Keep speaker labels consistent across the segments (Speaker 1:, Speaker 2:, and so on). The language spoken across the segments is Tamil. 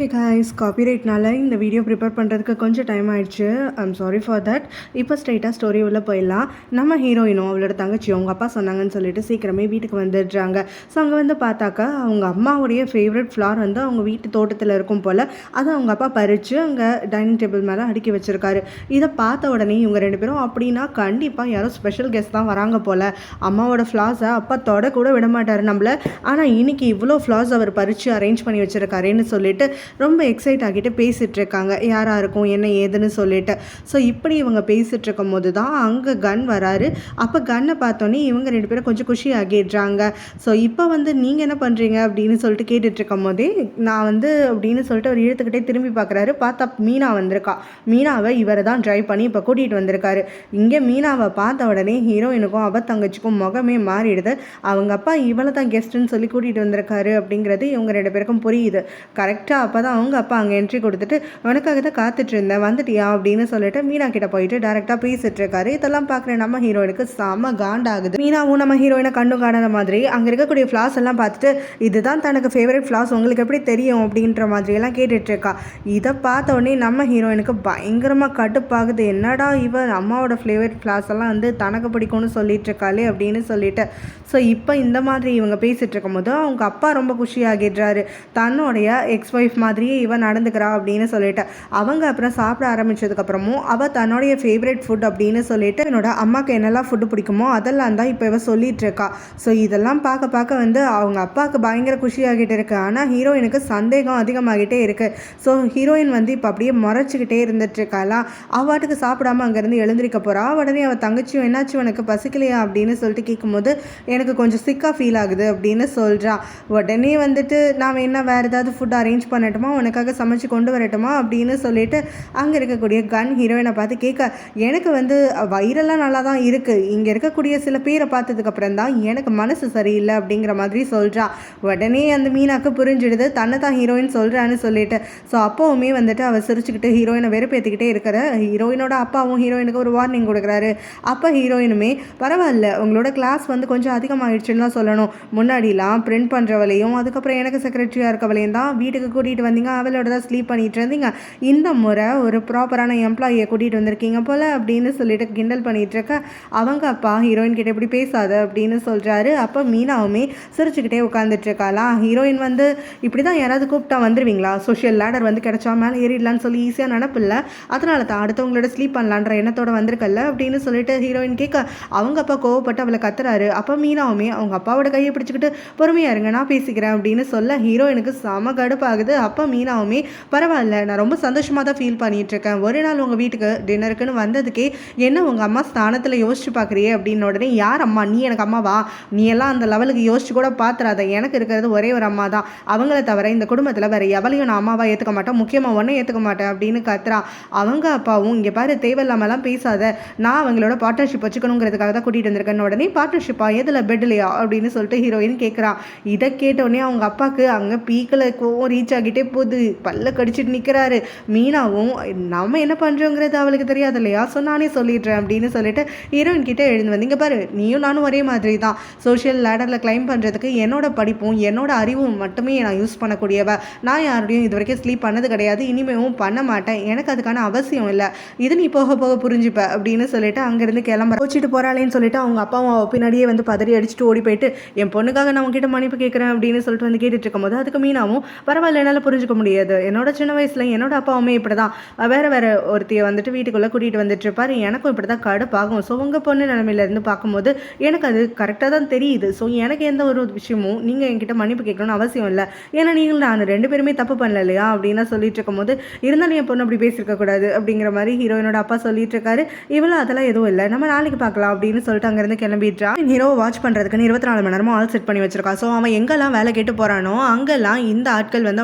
Speaker 1: ஹே காய்ஸ், காப்பிரைட்னால இந்த வீடியோ ப்ரிப்பேர் பண்ணுறதுக்கு கொஞ்சம் டைம் ஆயிடுச்சு. I'm sorry for that. இப்போ ஸ்ட்ரைட்டாக ஸ்டோரி உள்ள போயிடலாம். நம்ம ஹீரோயினும் அவளோட தங்கச்சியும் அவங்க அப்பா சொன்னாங்கன்னு சொல்லிட்டு சீக்கிரமே வீட்டுக்கு வந்துடுறாங்க. ஸோ அங்கே வந்து பார்த்தாக்கா அவங்க அம்மாவுடைய ஃபேவரட் ஃப்ளார் வந்து அவங்க வீட்டு தோட்டத்தில் இருக்கும் போல் அதை அவங்க அப்பா பறித்து அங்கே டைனிங் டேபிள் மேலே அடுக்கி வச்சுருக்காரு. இதை பார்த்த உடனே இவங்க ரெண்டு பேரும் அப்படின்னா கண்டிப்பாக யாரோ ஸ்பெஷல் கெஸ்ட் தான் வராங்க போல், அம்மாவோட ஃப்ளார்ஸை அப்பா தொட கூட விட மாட்டார் நம்மள. ஆனால் இன்னைக்கு இவ்வளோ ஃப்ளார்ஸ் அவர் பறித்து அரேஞ்ச் பண்ணி வச்சுருக்காருன்னு சொல்லிட்டு ரொம்ப எக்ஸைட் ஆகிட்டு பேசிகிட்டு இருக்காங்க, யாராக இருக்கும் என்ன ஏதுன்னு சொல்லிட்டு. ஸோ இப்படி இவங்க பேசிகிட்டு இருக்கும் போது தான் அங்கே கன் வராரு. அப்போ கன்னை பார்த்தோன்னே இவங்க ரெண்டு பேரும் கொஞ்சம் குஷி ஆகிடுறாங்க. ஸோ இப்போ வந்து நீங்கள் என்ன பண்ணுறீங்க அப்படின்னு சொல்லிட்டு கேட்டுட்டு இருக்கும் போதே நான் வந்து அப்படின்னு சொல்லிட்டு அவர் இழுத்துக்கிட்டே திரும்பி பார்க்குறாரு. பார்த்தா மீனா வந்திருக்கா. மீனாவை இவரை தான் ட்ரைவ் பண்ணி இப்போ கூட்டிகிட்டு வந்திருக்காரு. இங்கே மீனாவை பார்த்த உடனே ஹீரோயினுக்கும் அவ தங்கச்சிக்கும் முகமே மாறிடுது. அவங்க அப்பா இவளை தான் கெஸ்ட்டுன்னு சொல்லி கூட்டிகிட்டு வந்திருக்காரு அப்படிங்கிறது இவங்க ரெண்டு பேருக்கும் புரியுது. கரெக்டாக அப்போ தான் அவங்க அப்பா அங்கே என்ட்ரி கொடுத்துட்டு உனக்காக தான் காத்துட்டு இருந்தேன் வந்துட்டியா அப்படின்னு சொல்லிட்டு மீனா கிட்ட போயிட்டு டேரெக்டாக பேசிட்டு இருக்காரு. இதெல்லாம் பார்க்குற நம்ம ஹீரோயினுக்கு செம காண்டாகுது. மீனாவும் நம்ம ஹீரோயினை கண்டும் காணாத மாதிரி அங்கே இருக்கக்கூடிய ஃப்ளாஸ் எல்லாம் பார்த்துட்டு இதுதான் தனக்கு ஃபேவரட் ஃப்ளாஸ் உங்களுக்கு எப்படி தெரியும் அப்படின்ற மாதிரியெல்லாம் கேட்டுட்டு இருக்கா. இதை பார்த்த உடனே நம்ம ஹீரோயினுக்கு பயங்கரமாக கடுப்பாகுது. என்னடா இவ அம்மாவோட ஃபேவரட் ஃப்ளாஸ் எல்லாம் வந்து தனக்கு பிடிக்கும்னு சொல்லிட்டு இருக்காளே அப்படின்னு சொல்லிட்டு. ஸோ இப்போ இந்த மாதிரி இவங்க பேசிகிட்டு இருக்கும்போது அவங்க அப்பா ரொம்ப குஷியாகிடுறாரு. தன்னுடைய எக்ஸ் ஒய்ஃப் மாதிரியே இவன் நடந்துக்கிறா அப்படின்னு சொல்லிட்டு அவங்க அப்புறம் சாப்பிட ஆரம்பிச்சதுக்கப்புறமும் அவள் தன்னுடைய ஃபேவரட் ஃபுட் அப்படின்னு சொல்லிட்டு என்னோட அம்மாவுக்கு என்னெல்லாம் ஃபுட்டு பிடிக்குமோ அதெல்லாம் தான் இப்போ இவ சொல்லிட்டு இருக்கா. ஸோ இதெல்லாம் பார்க்க பார்க்க வந்து அவங்க அப்பாவுக்கு பயங்கர குஷியாகிட்டு இருக்கு. ஆனால் ஹீரோயினுக்கு சந்தேகம் அதிகமாகிட்டே இருக்கு. ஸோ ஹீரோயின் வந்து இப்போ அப்படியே முறைச்சிக்கிட்டே இருந்துட்டு இருக்காளா. அவாட்டுக்கு சாப்பிடாம அங்கேருந்து எழுந்திருக்க போறா. உடனே அவள் தங்கச்சியும் என்னாச்சு உனக்கு பசிக்கலையா அப்படின்னு சொல்லிட்டு கேட்கும்போது எனக்கு கொஞ்சம் சிக்காக ஃபீல் ஆகுது அப்படின்னு சொல்கிறா. உடனே வந்துட்டு நான் என்ன வேறு ஏதாவது ஃபுட் அரேஞ்ச் பண்ணட்டுமா உனக்காக சமைச்சு கொண்டு வரட்டுமா அப்படின்னு சொல்லிட்டு அங்கே இருக்கக்கூடிய கன் ஹீரோயினை பார்த்து கேட்க எனக்கு வந்து வயிறெல்லாம் நல்லா தான் இருக்குது, இங்கே இருக்கக்கூடிய சில பேரை பார்த்ததுக்கப்புறம் தான் எனக்கு மனசு சரியில்லை அப்படிங்கிற மாதிரி சொல்கிறா. உடனே அந்த மீனாக்கு புரிஞ்சிடுது தன்னை தான் ஹீரோயின் சொல்கிறான்னு சொல்லிட்டு. ஸோ அப்போவுமே வந்துட்டு அவள் சிரிச்சுக்கிட்டு ஹீரோயினை வெறுப்பேற்றிக்கிட்டே இருக்கிற ஹீரோயினோட அப்பாவும் ஹீரோயினுக்கு ஒரு வார்னிங் கொடுக்குறாரு. அப்போ ஹீரோயினுமே பரவாயில்ல உங்களோட கிளாஸ் வந்து கொஞ்சம் அதிகமாகிடுச்சுன்னு தான் சொல்லணும், முன்னாடிலாம் பிரிண்ட் பண்ணுறவளையும் அதுக்கப்புறம் எனக்கு செக்ரட்டரியாக இருக்கவளையும் தான் வீட்டுக்கு கூட்டிகிட்டு வந்தீங்க, அவளோட தான் ஸ்லீப் பண்ணிட்டு இருந்தீங்க, இந்த முறை ஒரு ப்ராப்பரான எம்ப்ளாயியை கூட்டிகிட்டு வந்திருக்கீங்க போல் அப்படின்னு சொல்லிட்டு கிண்டல் பண்ணிகிட்டு இருக்க அவங்க அப்பா ஹீரோயின் கிட்ட இப்படி பேசாத அப்படின்னு சொல்கிறாரு. அப்போ மீனாவுமே சிரிச்சுக்கிட்டே உட்காந்துட்டு இருக்காளா. ஹீரோயின் வந்து இப்படி தான் யாராவது கூப்பிட்டா வந்துடுவீங்களா, சோஷியல் லேடர் வந்து கிடச்சா மேலே ஏறிடலான்னு சொல்லி ஈஸியாக நினப்பில்ல, அதனால தான் அடுத்தவங்களோட ஸ்லீப் பண்ணலான்ற எண்ணத்தோட வந்திருக்கல்ல அப்படின்னு சொல்லிட்டு ஹீரோயின் கேட்க அவங்க அப்பா கோவப்பட்டு அவளை கத்துறாரு. அப்போ மீனாவுமே அவங்க அப்பாவோட கையை பிடிச்சிக்கிட்டு பொறுமையா இருங்க நான் பேசிக்கிறேன் அப்படின்னு சொல்ல ஹீரோயினுக்கு செம கடுப்பாகுது. அப்போ மீனாவுமே பரவாயில்ல நான் ரொம்ப சந்தோஷமாக தான் ஃபீல் பண்ணிட்டு இருக்கேன், ஒரு நாள் உங்கள் வீட்டுக்கு டின்னருக்குன்னு வந்ததுக்கே என்ன உங்கள் அம்மா ஸ்தானத்தில் யோசிச்சு பார்க்குறியே அப்படின்னு. உடனே யார் அம்மா, நீ எனக்கு அம்மாவா, நீ எல்லாம் அந்த லெவலுக்கு யோசிச்சு கூட பார்த்துறாத, எனக்கு இருக்கிறது ஒரே ஒரு அம்மா தான், அவங்கள தவிர இந்த குடும்பத்தில் வேறு எவளையும் நான் அம்மாவா ஏற்றுக்க மாட்டேன், முக்கியமாக ஒன்றை ஏற்றுக்க மாட்டேன் அப்படின்னு கத்துறா. அவங்க அப்பாவும் இங்கே பாரு தேவையில்லாமலாம் பேசாத, நான் அவங்களோட பார்ட்னர்ஷிப் வச்சுக்கணுங்கிறதுக்காக தான் கூட்டிகிட்டு வந்திருக்கேன். உடனே பார்ட்னர்ஷிப்பா எதில் பெட்லையா அப்படின்னு சொல்லிட்டு ஹீரோயின் கேட்குறா. இதை கேட்டோடனே அவங்க அப்பாவுக்கு அங்கே பீக்கில் கோவம் ரீச் ஆகிட்டே போகுது, பல்ல கடிச்சிட்டு நிற்கிறாரு. மீனாவும் நம்ம என்ன பண்ணுறோங்கிறது அவளுக்கு தெரியாது இல்லையா, ஸோ நானே சொல்லிடுறேன் அப்படின்னு சொல்லிட்டு ஹீரோயின் கிட்டே எழுந்து வந்து இங்கே பாரு நீயும் நானும் ஒரே மாதிரி தான், சோஷியல் லேடரில் கிளைம் பண்ணுறதுக்கு என்னோட படிப்பும் என்னோட அறிவும் மட்டுமே நான் யூஸ் பண்ணக்கூடியவ, நான் யாரோடையும் இது வரைக்கும் ஸ்லீப் பண்ணது கிடையாது, இனிமேவும் பண்ண மாட்டேன், எனக்கு அதுக்கான அவசியம் இல்லை, இது நீ போக போக புரிஞ்சுப்ப அப்படின்னு சொல்லிட்டு அங்கேருந்து கிளம்ப வச்சுட்டு போகிறாளேன்னு சொல்லிட்டு அவங்க அப்பாவும் பின்னாடியே வந்து பதறி அடிச்சுட்டு ஓடி போயிட்டு என் பொண்ணுக்காக நான் உங்ககிட்ட மன்னிப்பு கேட்குறேன் அப்படின்னு சொல்லிட்டு வந்து கேட்டுட்டு இருக்கும்போது அதுக்கு மீனாவும் பரவாயில்ல என்னால் புரிஞ்சுக்க முடியாது, என்னோட சின்ன வயசில் என்னோட அப்பாவுமே இப்படி தான் வேறு வேறு ஒருத்தையை வந்துட்டு வீட்டுக்குள்ளே கூட்டிகிட்டு வந்துட்டு இருப்பார், எனக்கும் இப்படி தான் கடுப்பாகும், ஸோ உங்கள் பொண்ணு நிலைமையிலேருந்து பார்க்கும்போது எனக்கு அது கரெக்டாக தான் தெரியுது, ஸோ எனக்கு எந்த ஒரு விஷயமும் நீங்கள் என்கிட்ட மன்னிப்பு கேட்கணும்னு அவசியம் இல்லை, ஏன்னா நீங்கள் நான் ரெண்டு பேருமே தப்பு பண்ணல இல்லையா அப்படின்னு சொல்லிட்டு இருக்கும்போது இருந்தாலும் என் பொண்ணு அப்படி பேசியிருக்கக்கூடாது அப்படிங்கிற மாதிரி ஹீரோயினோட அப்பா சொல்லிட்டு இருக்காரு. இவ்வளோ அதெல்லாம் எதுவும் இல்லை, நம்ம நாளைக்கு பார்க்கலாம் அப்படின்னு சொல்லிட்டு அங்கேருந்து கிளம்பிடுறா. ஹீரோ வாட்ச் பண்ணுறதுக்குன்னு 24 மணி நேரமும் ஆல் செட் பண்ணி வச்சிருக்கா. ஸோ அவன் எங்கெல்லாம் வேலை கேட்டு போகிறானோ அங்கெல்லாம் இந்த ஆட்கள் வந்து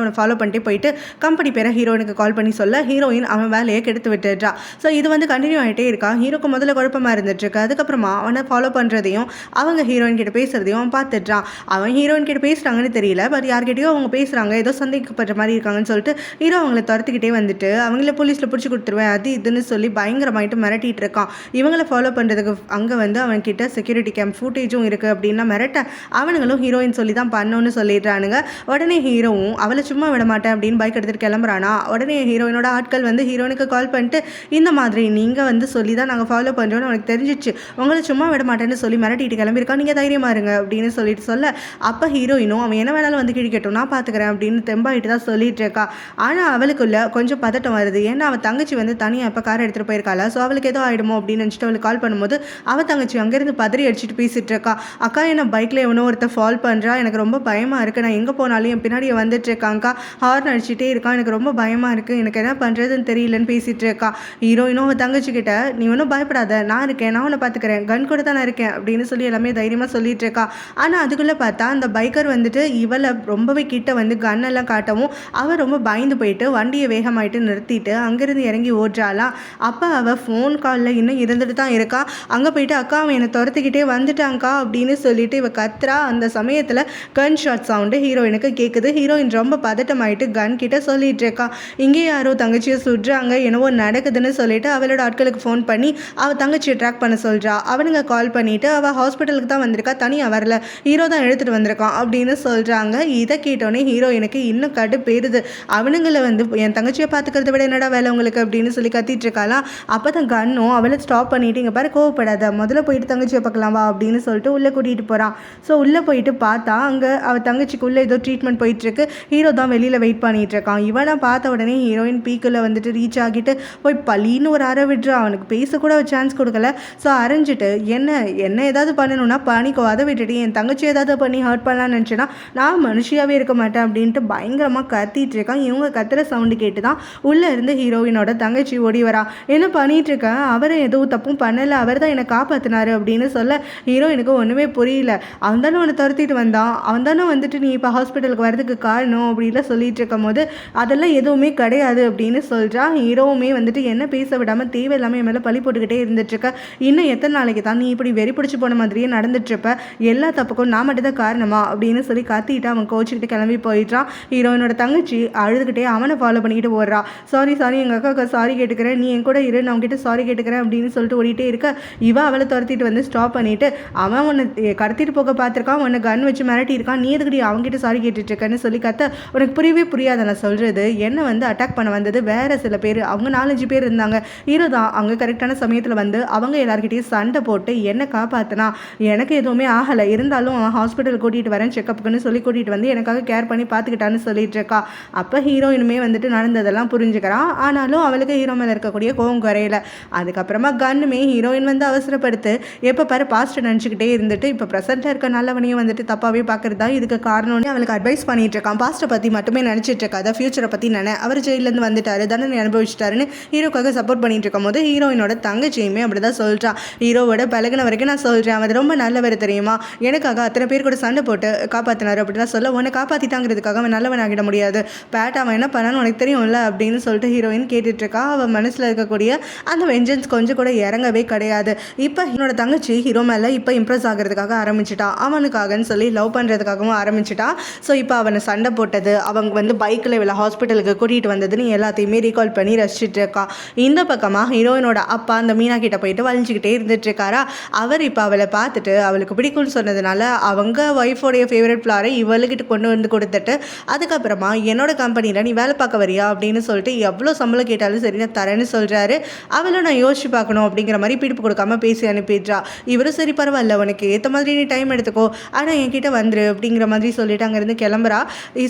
Speaker 1: அவனை ஃபாலோ பண்ணிட்டு போயிட்டு கம்பெனி பேரை ஹீரோயினுக்கு கால் பண்ணி சொல்ல ஹீரோயின் அவன் வேலையை கெடுத்து விட்டுடுறா. ஸோ இது வந்து கண்டினியூ ஆகிட்டே இருக்கா. ஹீரோக்கு முதல்ல குழப்பமாக இருந்துட்டுருக்கு. அதுக்கப்புறமா அவனை ஃபாலோ பண்ணுறதையும் அவங்க ஹீரோயின் கிட்ட பேசுகிறதையும் அவன் பார்த்துட்றான். அவன் ஹீரோயின் கிட்ட பேசுகிறாங்கன்னு தெரியல, பட் யார்கிட்டயோ அவங்க பேசுகிறாங்க, ஏதோ சந்தேகப்படுற மாதிரி இருக்காங்கன்னு சொல்லிட்டு ஹீரோ அவங்கள துரத்துக்கிட்டே வந்துட்டு அவங்கள போலீஸில் பிடிச்சி கொடுத்துருவேன் அது இதுன்னு சொல்லி பயங்கரமாயிட்டு மிரட்டிட்டு இருக்கான். இவங்களை ஃபாலோ பண்ணுறதுக்கு அங்கே வந்து அவன் கிட்ட செக்யூரிட்டி கேம் ஃபுட்டேஜும் இருக்குது அப்படின்னா மிரட்ட அவனுங்களும் ஹீரோயின் சொல்லி தான் பண்ணோன்னு சொல்லிடுறானுங்க. உடனே ஹீரோவும் அவளை சும்மா விட மாட்டேன் அப்படின்னு பைக் எடுத்துகிட்டு கிளம்புறானா. உடனே ஹீரோயினோட ஆட்கள் வந்து ஹீரோயினுக்கு கால் பண்ணிட்டு, இந்த மாதிரி நீங்கள் வந்து சொல்லி தான் நாங்கள் ஃபாலோ பண்ணுறோன்னு உனக்கு தெரிஞ்சிச்சு, உங்களை சும்மா விட மாட்டேன்னு சொல்லி மிரட்டிட்டு கிளம்பியிருக்கா, நீங்கள் தைரியமா இருங்க அப்படின்னு சொல்லிட்டு சொல்ல, அப்போ ஹீரோயினும் அவன் என்ன வேணாலும் வந்து கிழிக்கட்டும் நான் பார்த்துக்கிறேன் அப்படின்னு தெம்பாயிட்டு தான் சொல்லிட்டு இருக்கா. ஆனால் அவளுக்குள்ள கொஞ்சம் பதட்டம் வருது. ஏன்னா அவள் தங்கச்சி வந்து தனியாக இப்போ கார் எடுத்துகிட்டு போயிருக்காளா, ஸோ அவளுக்கு ஏதோ ஆகிடுமோ அப்படின்னு நினச்சிட்டு அவளுக்கு கால் பண்ணும்போது அவள் தங்கச்சி அங்கேருந்து பதறி அடிச்சுட்டு பேசிகிட்டு இருக்கா. அக்கா என்ன பைக்கில் எவனோ ஒருத்தர் ஃபால் பண்ணுறா, எனக்கு ரொம்ப பயமாக இருக்குது, நான் எங்கே போனாலும் என் பின்னாடி வந்துட்டு இருக்காங்க்கா, ஹார்ன் அடிச்சுட்டே இருக்கான், எனக்கு ரொம்ப பயமாக இருக்குது, எனக்கு என்ன பண்ணுறதுன்னு தெரியலன்னு பேசிகிட்டு இருக்கா. ஹீரோயினும் அவள் தங்கச்சி கிட்ட, நீ ஒன்றும் பயப்படாத, நான் இருக்கேன், நான் உன்னை பார்த்துக்கிறேன், கன் கூட தான் நான் இருக்கேன் அப்படின்னு சொல்லி எல்லாமே தைரியமாக சொல்லிட்டு இருக்கா. ஆனால் அதுக்குள்ளே பார்த்தா அந்த பைக்கர் வந்துட்டு இவளை ரொம்பவே கிட்ட வந்து கன்னெல்லாம் காட்டவும் அவள் ரொம்ப பயந்து போயிட்டு வண்டியை வேகமாயிட்டு நிறுத்திட்டு அங்கேருந்து இறங்கி ஓடுறாளாம். அப்போ அவள் ஃபோன் காலில் இன்னும் இருந்துட்டு தான் இருக்கா. அங்கே போயிட்டு அக்கா அவன் என்னை துரத்துக்கிட்டே வந்துட்டாங்க்கா அப்படின்னு சொல்லிட்டு இவ கத்துறா. அந்த சமயத்தில் கன் ஷாட் சவுண்டு ஹீரோயினுக்கு கேட்குது. ஹீரோயின் ரொம்ப பதட்டமாயிட்டு கன் கிட்ட சொல்லிட்டு இருக்கா. இங்கே யாரோ தங்கச்சியை சுடுறாங்க, என்னவோ நடக்குதுன்னு சொல்லிட்டு அவளோட ஆட்களுக்கு ஃபோன் பண்ணி அவள் தங்கச்சியை ட்ராக் பண்ண சொல்கிறா. அவனுங்க கால் பண்ணிவிட்டு அவள் ஹாஸ்பிட்டலுக்கு தான் வந்திருக்கா, தனியாக வரல, ஹீரோ தான் எடுத்துகிட்டு வந்திருக்கான் அப்படின்னு சொல்கிறாங்க. இதை கேட்டோன்னே ஹீரோயினுக்கு இன்னும் கடுப்பேறுது. அவனுங்களை வந்து என் தங்கச்சியை பார்த்துக்கிறத விட என்னடா வேலை உங்களுக்கு அப்படின்னு சொல்லி கத்திட்டு இருக்காளாம். அப்போ தான் கன்னும் அவளை ஸ்டாப் பண்ணிவிட்டு, இங்கே பாரு கோவப்படாத, முதல்ல போயிட்டு தங்கச்சியை பார்க்கலாம் வா அப்படின்னு சொல்லிட்டு உள்ளே கூட்டிகிட்டு போகிறான். ஸோ உள்ளே போயிட்டு பார்த்தா அங்கே அவள் தங்கச்சிக்கு உள்ளே ஏதோ ட்ரீட்மெண்ட் போயிட்டுருக்கு. ஹீரோ தான் வெளியில் வெயிட் பண்ணிகிட்டு இருக்கான். இவனை பார்த்த உடனே ஹீரோயின் பீக்கில் வந்துட்டு ரீச் ஆகிட்டு போய் பலின்னு ஒரு அறை விடுறா. அவனுக்கு பேசக்கூட ஒரு சான்ஸ் கொடுக்கல. ஸோ அரைஞ்சிட்டு என்ன ஏதாவது பண்ணணும்னா பண்ணிக்கோ, அதை விட்டுட்டு என் தங்கச்சி ஏதாவது பண்ணி ஹர்ட் பண்ணலான்னு நினச்சேன்னா நான் மனுஷியாகவே இருக்க மாட்டேன் அப்படின்ட்டு பயங்கரமாக கத்திட்டு இருக்கான். இவங்க கத்துற சவுண்டு கேட்டு தான் உள்ளே இருந்து ஹீரோயினோட தங்கச்சி ஓடி வரா. என்ன பண்ணிட்டு இருக்கேன், அவரை எதுவும் தப்பும் பண்ணலை, அவர் தான் என்னை காப்பாற்றினாரு அப்படின்னு சொல்ல ஹீரோயினுக்கு ஒன்றுமே புரியல. அவன் தானே உன்னை துரத்திட்டு வந்தான், அவன் தானே வந்துட்டு நீ இப்போ ஹாஸ்பிட்டலுக்கு வரதுக்கு காரணம் அப்படின்லாம் சொல்லிட்டு இருக்கும் போது அதெல்லாம் எதுவுமே கிடையாது அப்படின்னு சொல்கிறா. ஹீரோவுமே வந்துட்டு என்ன பேச விடாமல் தேவையில்லாமல் என் மேலே பழி போட்டுக்கிட்டே இருந்துட்டுருக்க, இன்னும் எத்தனை நாளைக்கு தான் நீ இப்படி வெறி பிடிச்சி போன மாதிரியே நடந்துட்டுருப்ப, எல்லா தப்புக்கும் நான் மட்டும் தான் காரணமா அப்படின்னு சொல்லி கத்திட்டு அவன் கோச்சிக்கிட்டு கிளம்பி போயிட்டான். ஹீரோயினோட தங்கச்சி அழுதுகிட்டே அவனை ஃபாலோ பண்ணிக்கிட்டு ஓடுறா. சாரி எங்கள் அக்காவுக்கு சாரி கேட்டுக்கிறேன், நீ என் கூட இரு, நான் உங்ககிட்ட சாரி கேட்டுக்கிறேன் அப்படின்னு சொல்லிட்டு ஓடிட்டே இருக்க, இவன் அவளை துரத்திட்டு வந்து ஸ்டாப் பண்ணிவிட்டு, அவன் உன்னை கடத்திட்டு போக பார்த்துருக்கான், உன்னை கன் வச்சு மிரட்டி இருக்கான், நீ எதுக்கடி அவங்ககிட்ட சாரி கேட்டுட்ருக்கேன்னு சொல்லி கத்த, உனக்கு புரியவே புரியாத நான் சொல்கிறது, என்னை வந்து அட்டாக் பண்ண வந்தது வேறு சில பேர், அவங்க 4-5 பேர் இருந்தாங்க. ஹீரோ தான் அங்கே கரெக்டான சமயத்தில் வந்து அவங்க எல்லாருக்கிட்டையும் சண்டை போட்டு என்னை காப்பாற்றினா. எனக்கு எதுவுமே ஆகலை, இருந்தாலும் அவன் ஹாஸ்பிட்டல் கூட்டிகிட்டு வரேன் செக்கப்புக்குன்னு சொல்லி கூட்டிகிட்டு வந்து எனக்காக கேர் பண்ணி பார்த்துக்கிட்டான்னு சொல்லிட்டு இருக்கா. அப்போ ஹீரோயினுமே வந்துட்டு நடந்ததெல்லாம் புரிஞ்சுக்கிறான். ஆனாலும் அவளுக்கு ஹீரோ மேலே இருக்கக்கூடிய கோவம் குறையல. அதுக்கப்புறமா கன்னுமே ஹீரோயின் வந்து அவசரப்படுத்து எப்போ பாரு பாஸ்ட்டை நினச்சிக்கிட்டே இருந்துட்டு இப்போ ப்ரெசென்ட்டில் இருக்க நல்லவனையும் வந்துட்டு தப்பாகவே பார்க்குறது தான் இதுக்கு காரணம்னு அவளுக்கு அட்வைஸ் பண்ணிட்டு இருக்கான். பாஸ்ட்டை பற்றி மட்டுமே நினச்சிட்டு இருக்காத, ஃபியூச்சரை பற்றி அவர் ஜெயிலேருந்து வந்துட்டாரு, தண்டனை அனுபவிச்சிட்டாருன்னு ஹீரோக்காக சப்போர்ட் பண்ணிட்டு இருக்கும் போது ஹீரோயினோட தங்கச்சியுமே அப்படி தான் சொல்கிறான். ஹீரோவோட பழகின வரைக்கும் நான் சொல்கிறேன், அவர் ரொம்ப நல்லவர் தெரியுமா, எனக்காக அத்தனை பேர் கூட சண்டை போட்டு காப்பாற்றினார் அப்படின்னா சொல்ல, உன்னை காப்பாற்றிட்டாங்கிறதுக்காக அவன் நல்லவன் ஆகிட முடியாது, பேட் அவன் என்ன பண்ணான்னு உனக்கு தெரியும்ல அப்படின்னு சொல்லிட்டு ஹீரோயின் கேட்டுட்ருக்கா. அவன் மனசில் இருக்கக்கூடிய அந்த வெஞ்சன்ஸ் கொஞ்சம் கூட இறங்கவே கிடையாது. இப்போ என்னோட தங்கச்சி ஹீரோ மேலே இப்போ இம்ப்ரெஸ் ஆகிறதுக்காக ஆரம்பிச்சிட்டா, அவனுக்காகன்னு சொல்லி லவ் பண்ணுறதுக்காகவும் ஆரம்பிச்சிட்டா. ஸோ இப்போ அவனை சண்டை போட்டது, அவங்க வந்து பைக்கில் இவளை ஹாஸ்பிட்டலுக்கு கூட்டிகிட்டு வந்ததுன்னு எல்லாத்தையுமே ரீகால் பண்ணி ரசிச்சுட்டு இருக்கா. இந்த பக்கமாக ஹீரோயினோட அப்பா அந்த மீனா கிட்ட போயிட்டு வலிஞ்சிக்கிட்டே இருந்துட்டு இருக்காரா. அவர் இப்போ அவளை பார்த்துட்டு அவளுக்கு பிடிக்கும்னு சொன்னதுனால அவங்க ஒய்ஃபோடைய ஃபேவரட் ஃப்ளாரை இவளுக்கிட்ட கொண்டு வந்து கொடுத்துட்டு, அதுக்கப்புறமா என்னோட கம்பெனியில் நீ வேலை பார்க்க வரியா அப்படின்னு சொல்லிட்டு எவ்வளோ சம்பளம் கேட்டாலும் சரி நான் தரேன்னு சொல்கிறாரு. அவளும் நான் யோசிச்சு பார்க்கணும் அப்படிங்கிற மாதிரி பிடிப்பு கொடுக்காம பேசி அனுப்பிடுறா. இவரும் சரி பரவாயில்ல, உனக்கு ஏற்ற மாதிரி நீ டைம் எடுத்துக்கோ, ஆனால் என்கிட்ட வந்துரு அப்படிங்கிற மாதிரி சொல்லிட்டு அங்கேருந்து கிளம்புறா.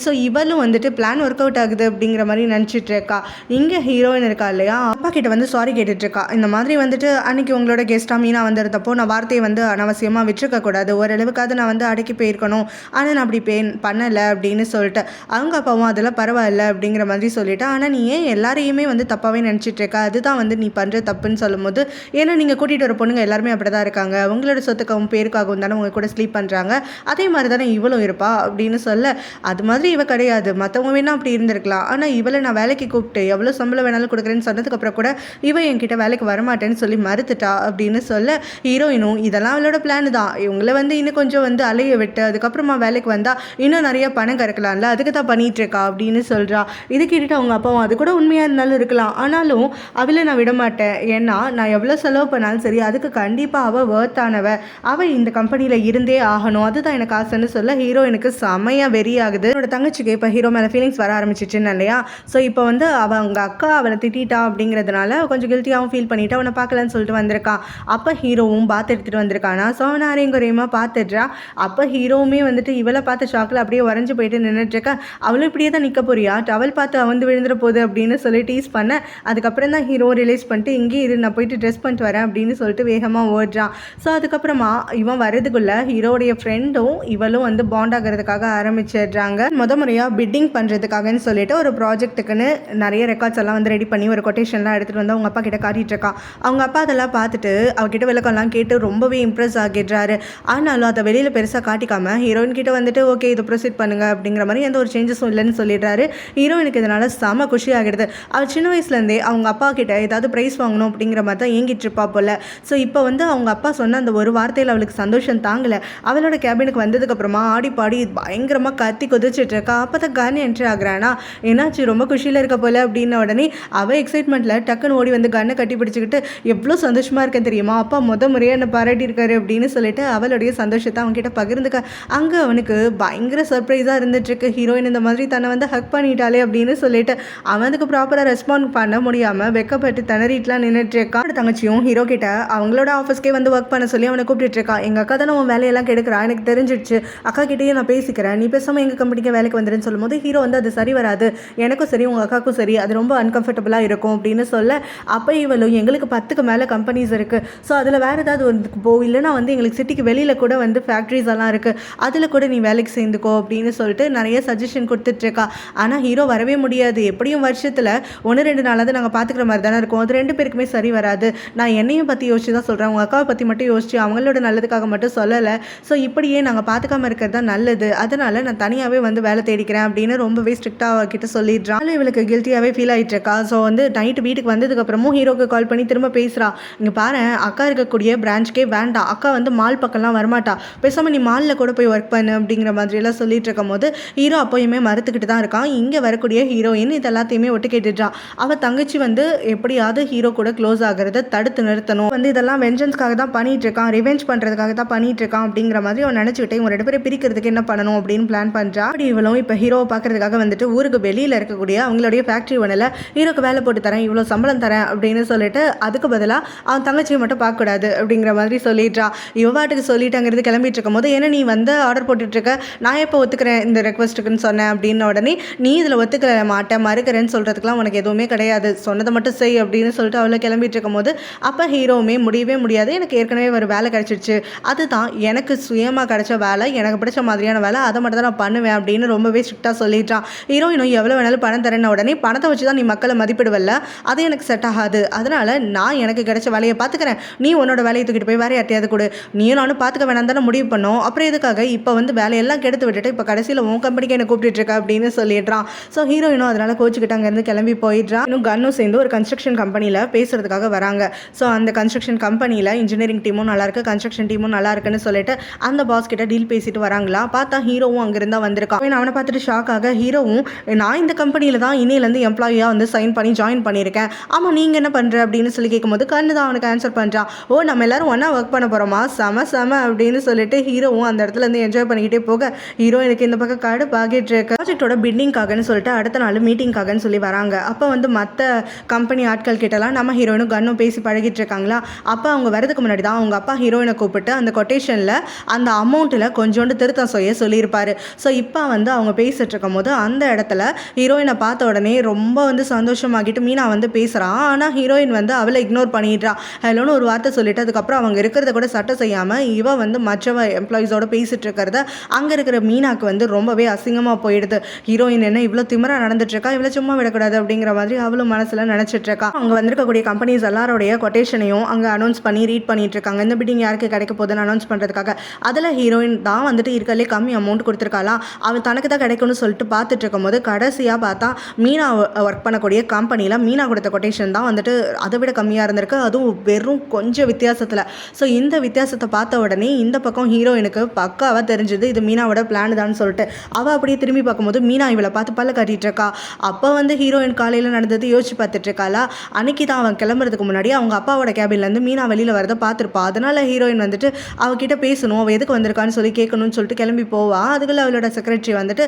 Speaker 1: ஸோ இவளும் வந்துட்டு பிளான் ஒர்க் அவுட் ஆகுது அப்படிங்கிற மாதிரி நினச்சிட்டு இருக்கா. இங்கே ஹீரோயின் இருக்கா இல்லையா, அப்பா கிட்ட வந்து சாரி கேட்டுட்ருக்கா. இந்த மாதிரி வந்துட்டு அன்றைக்கி உங்களோட கெஸ்ட்டாக மீனா வந்திருந்தப்போ நான் வார்த்தையை வந்து அனாவசியமாக விட்டுருக்கக்கூடாது, ஓரளவுக்காவது நான் வந்து அடக்கி போயிருக்கணும், ஆனால் நான் அப்படி பண்ணலை அப்படின்னு சொல்லிட்டு அவங்க அப்பாவும் அதெல்லாம் பரவாயில்ல அப்படிங்கிற மாதிரி சொல்லிட்டு, ஆனால் நீ ஏன் எல்லாரையுமே வந்து தப்பாகவே நினச்சிட்ருக்க, அதுதான் வந்து நீ பண்ணுற தப்புன்னு சொல்லும்போது, ஏன்னா நீங்கள் கூட்டிகிட்டு வர பொண்ணுங்க எல்லாருமே அப்படி தான் இருக்காங்க, உங்களோட சொத்துக்கவும் பேருக்காகவும் தானே உங்க கூட ஸ்லீப் பண்ணுறாங்க, அதே மாதிரி தானே இவளும் இருப்பா அப்படின்னு சொல்ல, அது மாதிரி இவ கிடையாது, மற்றவங்க வேணால் அப்படி இருந்திருக்கலாம், ஆனால் இவளை நான் வேலைக்கு கூப்பிட்டு எவ்வளோ சம்பளம் வேணாலும் கொடுக்குறேன்னு சொன்னதுக்கப்புறம் கூட இவ என்கிட்ட வேலைக்கு வரமாட்டேன்னு சொல்லி மறுத்துட்டா அப்படின்னு சொல்ல, ஹீரோயினும் இதெல்லாம் அவளோட பிளான் தான், இவங்கள வந்து இன்னும் கொஞ்சம் வந்து அலைய விட்டு அதுக்கப்புறமா வேலைக்கு வந்தால் இன்னும் நிறைய பணம் கறக்கலாம்ல, அதுக்கு தான் பண்ணிகிட்டு இருக்கா அப்படின்னு சொல்கிறா. இது கேட்டுட்டு அவங்க அப்பாவும் அது கூட உண்மையாக இருந்தாலும் இருக்கலாம், ஆனாலும் அவளை நான் விட மாட்டேன், ஏன்னா நான் எவ்வளோ செலவு பண்ணாலும் சரி அதுக்கு கண்டிப்பாக அவள் வேர்த்தானவ, அவள் இந்த கம்பெனியில் இருந்தே ஆகணும், அதுதான் எனக்கு ஆசைன்னு சொல்ல ஹீரோயினுக்கு செமையாக வெறியாகுது. என்னோட தங்கச்சிக்கு இப்போ ஹீரோ ஹீரோ மேலே ஃபீலிங்ஸ் வர ஆரம்பிச்சிச்சுன்னு இல்லையா. ஸோ இப்போ வந்து அவங்க அக்கா அவளை திட்டா அப்படிங்கிறதுனால கொஞ்சம் கில்ட்டியாகவும் ஃபீல் பண்ணிவிட்டு அவனை பார்க்கலன்னு சொல்லிட்டு வந்திருக்கான். அப்போ ஹீரோவும் பாத்து எடுத்துகிட்டு வந்திருக்கானா. ஸோ அவனை அரையும் குறையுமா பார்த்துட்றா. அப்போ ஹீரோவுமே வந்துட்டு இவளை பார்த்த ஷாக்கில் அப்படியே உறைஞ்சு போயிட்டு நின்றுட்டுருக்கா. அவளும் இப்படியே தான் நிற்க போறியா, டவல் பார்த்து அவந்து விழுந்துட போகுது அப்படின்னு சொல்லி டீஸ் பண்ண, அதுக்கப்புறம் தான் ஹீரோ ரிலீஸ் பண்ணிட்டு இங்கே இரு நான் போயிட்டு ட்ரெஸ் பண்ணிட்டு வரேன் அப்படின்னு சொல்லிட்டு வேகமாக ஓடுறான். ஸோ அதுக்கப்புறமா இவன் வரதுக்குள்ளே ஹீரோடைய ஃப்ரெண்டும் இவளும் வந்து பாண்ட் ஆகிறதுக்காக ஆரம்பிச்சிடுறாங்க. முறையாக பிட்டிங் பண்ணுறதுக்காகன்னு சொல்லிட்டு ஒரு ப்ராஜெக்ட்டுக்குன்னு நிறைய ரெக்கார்ட்ஸ் எல்லாம் வந்து ரெடி பண்ணி ஒரு கொட்டேஷன்லாம் எடுத்துகிட்டு வந்து அவங்க அப்பா கிட்ட காட்டிகிட்டு இருக்கான். அவங்க அப்பா அதெல்லாம் பார்த்துட்டு அவகிட்ட விளக்கம்லாம் கேட்டு ரொம்பவே இம்ப்ரெஸ் ஆகிடுறாரு. ஆனாலும் அதை வெளியில் பெருசாக காட்டிக்காமல் ஹீரோயின் கிட்ட வந்துட்டு ஓகே இது ப்ரொசீட் பண்ணுங்க அப்படிங்கிற மாதிரி எந்த ஒரு சேஞ்சஸும் இல்லைன்னு சொல்லிடுறாரு. ஹீரோயினுக்கு இதனால் செம குஷி ஆகிடுது. அவள் சின்ன வயசுலேருந்தே அவங்க அப்பா கிட்ட ஏதாவது ப்ரைஸ் வாங்கணும் அப்படிங்கிற மாதிரி தான் ஏங்கிட்டு இருப்பா போல். ஸோ இப்போ வந்து அவங்க அப்பா சொன்ன அந்த ஒரு வார்த்தையில் அவளுக்கு சந்தோஷம் தாங்கலை. அவளோட கேபினுக்கு வந்ததுக்கப்புறமா ஆடி பாடி பயங்கரமாக கத்தி குதிச்சுட்டு இருக்கா. அப்போ தான் கன் என்ட்ரி ஆகுறானா. என்னாச்சு ரொம்ப குஷியில் இருக்க போல அப்படின்ன உடனே அவள் எக்ஸைட்மெண்ட்டில் டக்குன்னு ஓடி வந்து கன்னை கட்டி பிடிச்சிக்கிட்டு எவ்வளோ சந்தோஷமாக இருக்கேன் தெரியுமா, அப்பா முறையாக என்னை பாராட்டியிருக்காரு அப்படின்னு சொல்லிட்டு அவளுடைய சந்தோஷத்தை அவன்கிட்ட பகிர்ந்துக்க. அங்கே அவனுக்கு பயங்கர சர்ப்ரைஸாக இருந்துட்டுருக்கு. ஹீரோயின் இந்த மாதிரி தன்னை வந்து ஹக் பண்ணிட்டாலே அப்படின்னு சொல்லிட்டு அவனுக்கு ப்ராப்பராக ரெஸ்பாண்ட் பண்ண முடியாமல் வெக்கப்பட்டு திணறிட்டுலாம் நின்றுட்டு இருக்கான். தங்கச்சியும் ஹீரோ கிட்ட அவங்களோட ஆஃபீஸ்க்கே வந்து ஒர்க் பண்ண சொல்லி அவனை கூப்பிட்டு இருக்கா. எங்கள் அக்கா தானே உன் வேலையெல்லாம் கெடுக்கிறா, எனக்கு தெரிஞ்சிடுச்சு, அக்கா கிட்டேயே நான் பேசிக்கிறேன், நீ பேசாமல் எங்கள் கம்பெனிக்கு வேலைக்கு வந்துருன்னு சொல்லும்போது ஹீரோ வந்து அது சரி வராது, எனக்கும் சரி உங்கள் அக்காவுக்கும் சரி அது ரொம்ப அன்கம்ஃபர்டபுளாக இருக்கும் அப்படின்னு சொல்ல, அப்போ இவளும் எங்களுக்கு 10க்கு மேலே கம்பெனிஸ் இருக்குது, ஸோ அதில் வேறு ஏதாவது வந்து இல்லைனா வந்து எங்களுக்கு சிட்டிக்கு வெளியில் கூட வந்து ஃபேக்ட்ரிஸ் எல்லாம் இருக்குது, அதில் கூட நீ வேலைக்கு சேர்ந்துக்கோ அப்படின்னு சொல்லிட்டு நிறைய சஜஷன் கொடுத்துட்ருக்கா. ஆனால் ஹீரோ வரவே முடியாது, எப்படியும் வருஷத்தில் 1-2 நாளாவது நாங்கள் பார்த்துக்கிற மாதிரி தானே இருக்கும், அது 2 பேருக்குமே சரி வராது, நான் என்னையும் பற்றி யோசிச்சு தான் சொல்கிறேன், உங்கள் அக்காவை பற்றி மட்டும் யோசிச்சு அவங்களோட நல்லதுக்காக மட்டும் சொல்லலை, ஸோ இப்படியே நாங்கள் பார்த்துக்காம இருக்கிறது தான் நல்லது, அதனால் நான் தனியாகவே வந்து வேலை தேடிக்கிறேன் அப்படின்னு ரொம்பவே ஸ்ட்ரிக்டாக அவகிட்ட சொல்லிடுறான். இவளுக்கு கில்ட்டியாகவே ஃபீல் ஆகிட்டு இருக்கா. ஸோ வந்து நைட்டு வீட்டுக்கு வந்ததுக்கப்புறமும் ஹீரோக்கு கால் பண்ணி திரும்ப பேசுகிறா. இங்கே பாரு, அக்கா இருக்கக்கூடிய பிரான்ச்கே வேண்டாம், அக்கா வந்து மால் பக்கம்லாம் வரமாட்டா, பேசாமல் நீ மாலில் கூட போய் ஒர்க் பண்ணு அப்படிங்கிற மாதிரியெல்லாம் சொல்லிட்டு இருக்கும் போது ஹீரோ அப்போயுமே மறுத்துக்கிட்டு தான் இருக்கான். இங்கே வரக்கூடிய ஹீரோயின் இது எல்லாத்தையுமே ஒட்டு கேட்டுட்டான். அவள் தங்கச்சி வந்து எப்படியாவது ஹீரோ கூட க்ளோஸ் ஆகிறத தடுத்து நிறுத்தணும், வந்து இதெல்லாம் வெஞ்சன்ஸ்க்காக தான் பண்ணிட்டு இருக்கான், ரிவெஞ்ச் பண்ணுறதுக்காக தான் பண்ணிட்டு இருக்கான் அப்படிங்கிற மாதிரி அவன் நினச்சிக்கிட்டே இவங்க 2 பேரை பிரிக்கிறதுக்கு என்ன பண்ணணும் அப்படின்னு பிளான் பண்ணுறா. அப்படி இவளும் இப்போ ஹீரோவை பார்க்கறதுக்காக வந்துட்டு ஊருக்கு வெளியில் இருக்கக்கூடிய அவங்களுடைய ஃபேக்ட்ரி ஒன்றில் ஹீரோக்கு வேலை போட்டு தரேன், இவ்வளோ சம்பளம் தரேன் அப்படின்னு சொல்லிட்டு அதுக்கு பதிலாக அவன் தங்கச்சியை மட்டும் பார்க்கக்கூடாது அப்படிங்கிற மாதிரி சொல்லிடுறா. இவ பாட்டுக்கு சொல்லிட்டாங்கிறது கிளம்பிட்டு இருக்கும் போது என்ன நீ வந்து ஆர்டர் போட்டுட்ருக்க, நான் எப்போ ஒத்துக்கிறேன் இந்த ரெக்வஸ்ட்டுக்குன்னு சொன்னேன் அப்படின்ன உடனே நீ இதில் ஒத்துக்க மாட்டேன் மறுக்கிறேன்னு சொல்கிறதுக்குலாம் உனக்கு எதுவுமே கிடையாது, சொன்னதை மட்டும் செய் அப்படின்னு சொல்லிட்டு அவளை கிளம்பிட்டு இருக்கும் போது அப்போ ஹீரோவுமே முடியவே முடியாது, எனக்கு ஏற்கனவே ஒரு வேலை கிடச்சிருச்சு, அதுதான் எனக்கு சுயமாக கிடைச்ச வேலை, எனக்கு பிடிச்ச மாதிரியான வேலை, அதை மட்டும் தான் நான் பண்ணுவேன் அப்படின்னு ரொம்பவே ஸ்ட்ரிக்டாக சொல்லிட்டான். ஹீரோயினும் எவ்வளோ வேணாலும் பணம் தரேன்னு உடனே பணத்தை வச்சு தான் நீ மக்களை மதிப்பிடுவல்ல, அது எனக்கு செட் ஆகாது, அதனால் நான் எனக்கு கிடைச்ச வேலையை பார்த்துக்கிறேன், நீ உன்னோட வேலையை தூக்கிட்டு போய் வேற யார்ட்டையாவது கொடு, நீயும் நானும் பார்த்துக்க வேணாம் தானே முடிவு பண்ணோம், அப்புறம் எதுக்காக இப்போ வந்து வேலையெல்லாம் கெடுத்து விட்டுட்டு இப்போ கடைசியில் உன் கம்பெனிக்கு என்ன கூப்பிட்டு இருக்க அப்படின்னு சொல்லிடுறான். ஸோ ஹீரோயினும் அதனால் கோச்சுக்கிட்டு அங்கேருந்து கிளம்பி போயிடுறான். இன்னும் கன்னும் சேர்ந்து ஒரு கன்ஸ்ட்ரக்ஷன் கம்பெனியில் பேசுறதுக்காக வராங்க. ஸோ அந்த கன்ஸ்ட்ரக்ஷன் கம்பெனியில் இன்ஜினியரிங் டீமும் நல்லாயிருக்கு, கன்ஸ்ட்ரக்ஷன் டீமும் நல்லா இருக்குன்னு சொல்லிட்டு அந்த பாஸ் கிட்ட டீல் பேசிட்டு வராங்களா. பார்த்தா ஹீரோவும் அங்கிருந்தா வந்திருக்கான். அவனை பார்த்துட்டு ஷாக் ஆக ஹீரோவும் நான் இந்த கம்பெனியில் தான் இன்னிலேருந்து எம்ப்ளாயியாக வந்து சைன் பண்ணி ஜாயின் பண்ணியிருக்கேன், ஆமாம் நீங்கள் என்ன பண்ணுற அப்படின்னு சொல்லி கேட்கும்போது கண்ணு தான் அவனுக்கு ஆன்சர் பண்ணுறான். ஓ நம்ம எல்லாரும் ஒன்றா ஒர்க் பண்ண போகிறோமா, செம அப்படின்னு சொல்லிட்டு ஹீரோவும் அந்த இடத்துல இருந்து என்ஜாய் பண்ணிக்கிட்டே போக ஹீரோ எனக்கு இந்த பக்கம் கார்டு பாக்கிட்டு இருக்க ப்ராஜெக்டோட பிட்டிங்காகன்னு சொல்லிட்டு அடுத்த நாள் மீட்டிங்காகன்னு சொல்லி வராங்க. அப்போ வந்து மற்ற கம்பெனி ஆட்கள் கிட்டலாம் நம்ம ஹீரோயினும் கன்னும் பேசி பழகிட்டு இருக்காங்களா. அப்போ அவங்க வரதுக்கு முன்னாடி தான் அவங்க அப்பா ஹீரோயினை கூப்பிட்டு அந்த கொட்டேஷனில் அந்த அமௌண்ட்டில் கொஞ்சோண்டு திருத்தம் சொல்லியிருப்பார். ஸோ இப்போ வந்து அவங்க பேசிட்டு இருக்கும் போது அந்த இடத்துல ஹீரோயினை பார்த்த உடனே ரொம்ப வந்து சந்தோஷமாகிட்டு மீனா வந்து பேசுகிறான். ஆனால் ஹீரோயின் வந்து அவளை இக்னோர் பண்ணிடுறா. ஹலோன்னு ஒரு வார்த்தை சொல்லிட்டு அதுக்கப்புறம் அவங்க இருக்கிறத கூட சட்டை செய்யாமல் இவ வந்து மற்றவ எம்ப்ளாயிஸோட பேசிட்டு இருக்கிறத அங்கே இருக்கிற மீனாக்கு வந்து ரொம்பவே அசிங்கமாக போயிடுது. ஹீரோயின் என்ன இவ்வளோ திமிரா நடந்துட்டுருக்கா, இவ்வளோ சும்மா விடக்கூடாது அப்படிங்கிற மாதிரி அவளும் மனசில் நினச்சிட்ருக்கா. அங்கே வந்திருக்கக்கூடிய கம்பெனிஸ் எல்லாரோடைய கொட்டேஷனையும் அங்கே அனௌன்ஸ் பண்ணி ரீட் பண்ணிட்டு இருக்காங்க. இந்த பிட்டிங் யாருக்கு கிடைக்க போகுதுன்னு அனௌன்ஸ் பண்ணுறதுக்காக. அதில் ஹீரோயின் தான் வந்துட்டு இருக்கிறதுலே கம்மி அமௌண்ட் கொடுத்துருக்காளாம். அவள் தனக்கு தான் கிடைக்கும்னு சொல்லிட்டு பார்த்துட்டு இருக்கும்போது கடைசியாக பார்த்தா மீனா ஒர்க் பண்ணக்கூடிய கம்பெனியில் மீனா கொடுத்த கொட்டேஷன் தான் வந்துட்டு அதை விட கம்மியாக இருந்திருக்கு, அதுவும் வெறும் கொஞ்சம் வித்தியாசத்தில். ஸோ இந்த வித்தியாசத்தை பார்த்த உடனே இந்த பக்கம் ஹீரோயினுக்கு பக்காவாக தெரிஞ்சுது இது மீனாவோட பிளான் தான் சொல்லிட்டு. அவள் அப்படியே திரும்பி பார்க்கும்போது மீனா இவளை பார்த்து பல்ல காட்டிட்டு இருக்கா. அப்போ வந்து ஹீரோயின் காலையில் நடந்தது யோசிச்சு பார்த்துட்டு இருக்காளா. அன்னைக்கு தான் அவன் கிளம்புறதுக்கு முன்னாடி அவங்க அப்பாவோட கேபின்லேருந்து மீனா வெளியில் வரதை பார்த்துருப்பா. அதனால் ஹீரோயின் வந்துட்டு அவகிட்ட பேசணும், அவள் எதுக்கு வந்திருக்கான்னு சொல்லி கேட்கணும்னு சொல்லிட்டு கிளம்பி போவா. அதுக்குள்ள அவளோட செக்ரட்டரி வந்துட்டு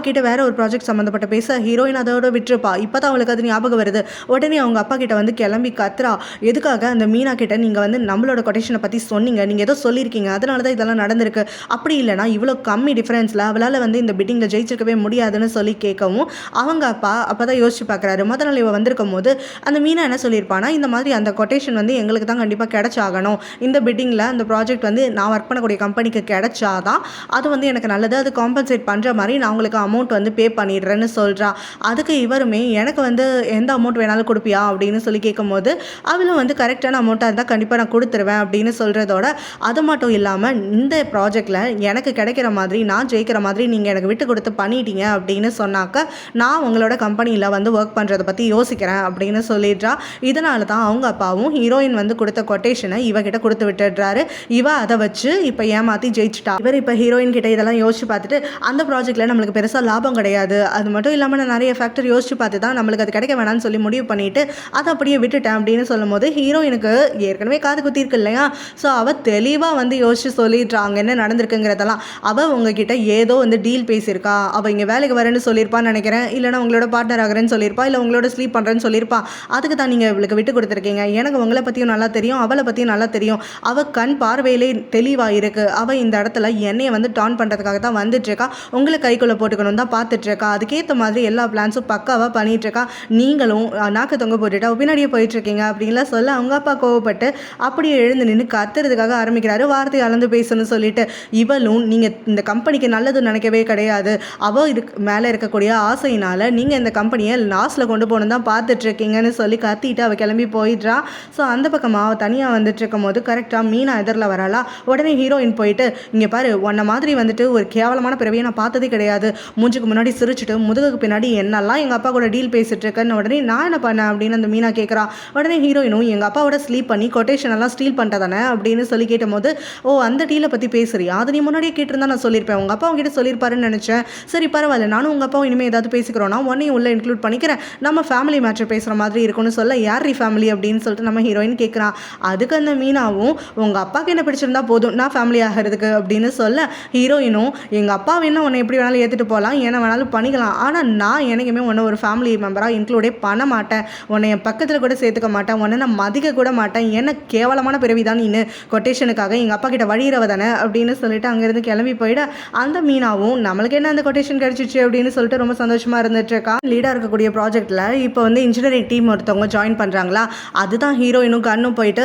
Speaker 1: கிட்ட வேற ஒரு ப்ராஜெக்ட் சம்மந்தப்பட்ட பேச ஹீரோயின் அதோட விட்டுருப்பா. இப்போ தான் அவளுக்கு அது ஞாபகம் வருது. உடனே அவங்க அப்பா கிட்ட வந்து கிளம்பி கத்துறா. எதுக்காக அந்த மீனா கிட்ட நீங்கள் வந்து நம்மளோட கொட்டேஷனை பற்றி சொன்னீங்க, நீங்கள் ஏதோ சொல்லியிருக்கீங்க, அதனால தான் இதெல்லாம் நடந்திருக்கு. அப்படி இல்லைனா இவ்வளோ கம்மி டிஃப்ரென்ஸில் அவளால் வந்து இந்த பிட்டிங்கில் ஜெயிச்சிருக்கவே முடியாதுன்னு சொல்லி கேட்கவும் அவங்க அப்பா அப்போ தான் யோசிச்சு பார்க்குறாரு. முதல் நாள் இவ வந்திருக்கும் போது அந்த மீனா என்ன சொல்லியிருப்பானா, இந்த மாதிரி அந்த கொட்டேஷன் வந்து எங்களுக்கு தான் கண்டிப்பாக கிடைச்சாகணும். இந்த பிட்டிங்கில் அந்த ப்ராஜெக்ட் வந்து நான் ஒர்க் பண்ணக்கூடிய கம்பெனிக்கு கிடைச்சாதான் அது வந்து எனக்கு நல்லது, அது காம்பன்சேட் பண்ணுற மாதிரி நான் உங்களுக்கு அமௌண்ட் வந்து பே பண்ணிடுறேன்னு சொல்கிறா. அதுக்கு இவருமே எனக்கு வந்து எந்த அமௌண்ட் வேணாலும் கொடுப்பியா அப்படின்னு சொல்லி கேட்கும்போது அவளும் வந்து கரெக்டான அமௌண்ட்டாக இருந்தால் கண்டிப்பாக நான் கொடுத்துருவேன் அப்படின்னு சொல்கிறதோட, அது மட்டும் இல்லாமல் இந்த ப்ராஜெக்டில் எனக்கு கிடைக்கிற மாதிரி நான் ஜெயிக்கிற மாதிரி நீங்கள் எனக்கு விட்டு கொடுத்து பண்ணிட்டீங்க அப்படின்னு சொன்னாக்க நான் உங்களோட கம்பெனியில் வந்து ஒர்க் பண்ணுறதை பற்றி யோசிக்கிறேன் அப்படின்னு சொல்லிடுறா. இதனால தான் அவங்க அப்பாவும் ஹீரோயின் வந்து கொடுத்த கொட்டேஷனை இவகிட்ட கொடுத்து விட்டுடுறாரு. இவ அதை வச்சு இப்போ ஏமாற்றி ஜெயிச்சிட்டா. இவர் இப்போ ஹீரோயின் கிட்ட இதெல்லாம் யோசிச்சு பார்த்துட்டு அந்த ப்ராஜெக்டில் நம்மளுக்கு பெருசாக லாபம் கிடையாது, அது மட்டும் இல்லாமல் நான் நிறைய ஃபேக்டர் யோசிச்சு பார்த்து தான் நம்மளுக்கு அது கிடைக்க வேணாம்னு சொல்லி முடிவு பண்ணிவிட்டு அதை அப்படியே விட்டுட்டேன் அப்படின்னு சொல்லும் போது ஹீரோயினுக்கு ஏற்கனவே காது குத்திருக்கு இல்லையா. ஸோ அவள் தெளிவாக வந்து யோசிச்சு சொல்லிடுறாங்க என்ன நடந்திருக்குங்கிறதெல்லாம். அவள் உங்ககிட்ட ஏதோ வந்து டீல் பேசியிருக்கா, அவள் இங்கே வேலைக்கு வரேன்னு சொல்லியிருப்பான்னு நினைக்கிறேன், இல்லைனா உங்களோட பார்ட்னர் ஆகிறேன்னு சொல்லியிருப்பா, இல்லை உங்களோட ஸ்லீப் பண்ணுறேன்னு சொல்லியிருப்பா. அதுக்கு தான் நீங்கள் இவளுக்கு விட்டு கொடுத்துருக்கீங்க. எனக்கு உங்களை பற்றியும் நல்லா தெரியும், அவளை பற்றியும் நல்லா தெரியும். அவள் கண் பார்வையிலே தெளிவாக இருக்குது. அவள் இந்த இடத்துல என்னையை வந்து டான் பண்ணுறதுக்காக தான் வந்துட்டுருக்கா, உங்களை கைக்குள்ளே போட்டுக்கணும் தான் பார்த்துட்ருக்கா. அதுக்கேற்ற மாதிரி எல்லா பிளான்ஸும் பக்காவாக பண்ணிகிட்ருக்கா. நீங்களும் நாக்கு தொங்க போட்டுட்டா பின்னாடியே போயிட்டுருக்கீங்க அப்படின்லாம் சொல்ல அவங்க அப்பா கோவப்பட்டு அப்படியே எழுந்து நின்று கத்துறதுக்காக ஆரம்பிக்கிறாரு. வார்த்தை அளந்து பேசணும்னு சொல்லிட்டு இவளும் நீங்கள் இந்த கம்பெனிக்கு நல்லது நினைக்கவே கிடையாது, அவள் மேலே இருக்கக்கூடிய ஆசையினால் நீங்கள் இந்த கம்பெனியை லாஸ்ட்டில் கொண்டு போகணும் தான் பார்த்துட்ருக்கீங்கன்னு சொல்லி கத்திட்டு அவள் கிளம்பி போயிடுறா. ஸோ அந்த பக்கமாக அவள் தனியாக வந்துட்டு இருக்கும் போது கரெக்டாக மீனா எதிரில் வராளா. உடனே ஹீரோயின் போயிட்டு இங்கே பாரு, உன்னை மாதிரி வந்துட்டு ஒரு கேவலமான பிறவியை நான் பார்த்ததே கிடையாது, மூஞ்சுக்கு முன்னாடி சிரிச்சுட்டு முதுகுக்கு பின்னாடி என்னெல்லாம் எங்கள் அப்பா கூட டீல் பேசிட்டு இருக்கேன்னு உடனே நான் என்ன பண்ணேன் அப்படின்னு அந்த மீனா கேட்குறா. உடனே ஹீரோயினும் எங்கள் அப்பாவோட ஸ்லீப் பண்ணி கொட்டேஷன் எல்லாம் ஸ்டீல் பண்ணிட்டதானே அப்படின்னு சொல்லி கேட்டபோது, ஓ அந்த டீலை பற்றி பேசுறியா, அது நீ முன்னாடியே கேட்டிருந்தா நான் சொல்லியிருப்பேன், உங்கள் அப்பா உங்ககிட்ட சொல்லியிருப்பாருன்னு நினச்சேன். சரி பரவாயில்ல, நானும் உங்கள் அப்பாவும் இனிமேல் ஏதாவது பேசிக்கிறோன்னா உன்னையும் உள்ளே இன்க்ளூட் பண்ணிக்கிறேன், நம்ம ஃபேமிலி மேட்ரு பேசுகிற மாதிரி இருக்கும்னு சொல்ல, யார் ஃபேமிலி அப்படின்னு சொல்லிட்டு நம்ம ஹீரோயின் கேட்குறான். அதுக்கு அந்த மீனாவும் உங்கள் அப்பாவுக்கு என்ன பிடிச்சிருந்தா போதும் நான் ஃபேமிலி ஆகிறதுக்கு அப்படின்னு சொல்ல, ஹீரோயினும் எங்கள் அப்பா வேணா உன்னை எப்படி வேணாலும் ஏற்றுட்டு போகலாம், என்ன வேணாலும் பண்ணிக்கலாம், ஆனால் நான் எனக்குமே உன்னை ஒரு ஃபேமிலி மெம்பராக இன்க்ளூடே பண்ண மாட்டேன், உன்னை என் பக்கத்தில் கூட சேர்த்துக்க மாட்டேன், உன்னை நான் மதிக்க கூட மாட்டேன், என்ன கேவலமான பிறவி தான் நீ கொட்டேஷனுக்காக எங்கள் அப்பா கிட்ட வழியிறவ தானே அப்படின்னு சொல்லிட்டு அங்கேருந்து கிளம்பி போயிட, அந்த மீனாவும் நம்மளுக்கு என்ன அந்த கொட்டேஷன் கிடைச்சிச்சு அப்படின்னு சொல்லிட்டு ரொம்ப சந்தோஷமாக இருந்துட்டு இருக்கா. லீடாக இருக்கக்கூடிய ப்ராஜெக்ட்டில் இப்போ வந்து இன்ஜினியரிங் டீம் ஒருத்தவங்க ஜாயின் பண்ணுறாங்களா, அதுதான் ஹீரோயினும் கண்ணும் போயிட்டு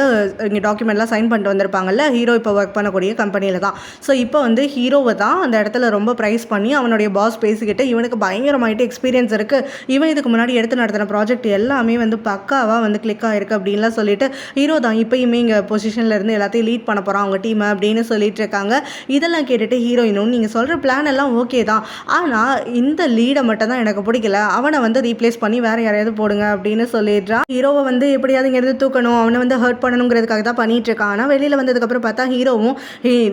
Speaker 1: இங்கே டாக்குமெண்ட்லாம் சைன் பண்ணிட்டு வந்திருப்பாங்கல்ல, ஹீரோ இப்போ ஒர்க் பண்ணக்கூடிய கம்பெனியில் தான். ஸோ இப்போ வந்து ஹீரோவை தான் அந்த இடத்துல ரொம்ப ப்ரைஸ் பண்ணி அவனுடைய பாஸ் பேசிக்கிட்டு இவனுக்கு பயங்கரமாயிட்டு எக்ஸ்பீரியன்ஸ் இருக்குது, இவன் இதுக்கு முன்னாடி எடுத்து நடத்தின ப்ராஜெக்ட் எல்லாமே வந்து பக்காவாக வந்து கிளிக் ஆகிருக்கு அப்படின்லாம் சொல்லிட்டு ஹீரோ தான் இப்போயுமே இங்கே பொசிஷனில் இருந்து எல்லாத்தையும் லீட் பண்ண போகிறான் அவங்க டீமை அப்படின்னு சொல்லிட்டு இருக்காங்க. இதெல்லாம் கேட்டுட்டு ஹீரோயினும் நீங்கள் சொல்கிற பிளான் எல்லாம் ஓகே தான், ஆனால் இந்த லீடை மட்டும் தான் எனக்கு பிடிக்கல, அவனை வந்து ரீப்ளேஸ் பண்ணி வேறு யாரையாவது போடுங்க அப்படின்னு சொல்லிடுறான். ஹீரோவை வந்து எப்படியாவது இங்கேருந்து தூக்கணும், அவனை வந்து ஹர்ட் பண்ணணுங்கிறதுக்காக தான் பண்ணிட்டு இருக்கான். ஆனால் வெளியில் வந்ததுக்கப்புறம் பார்த்தா ஹீரோவும்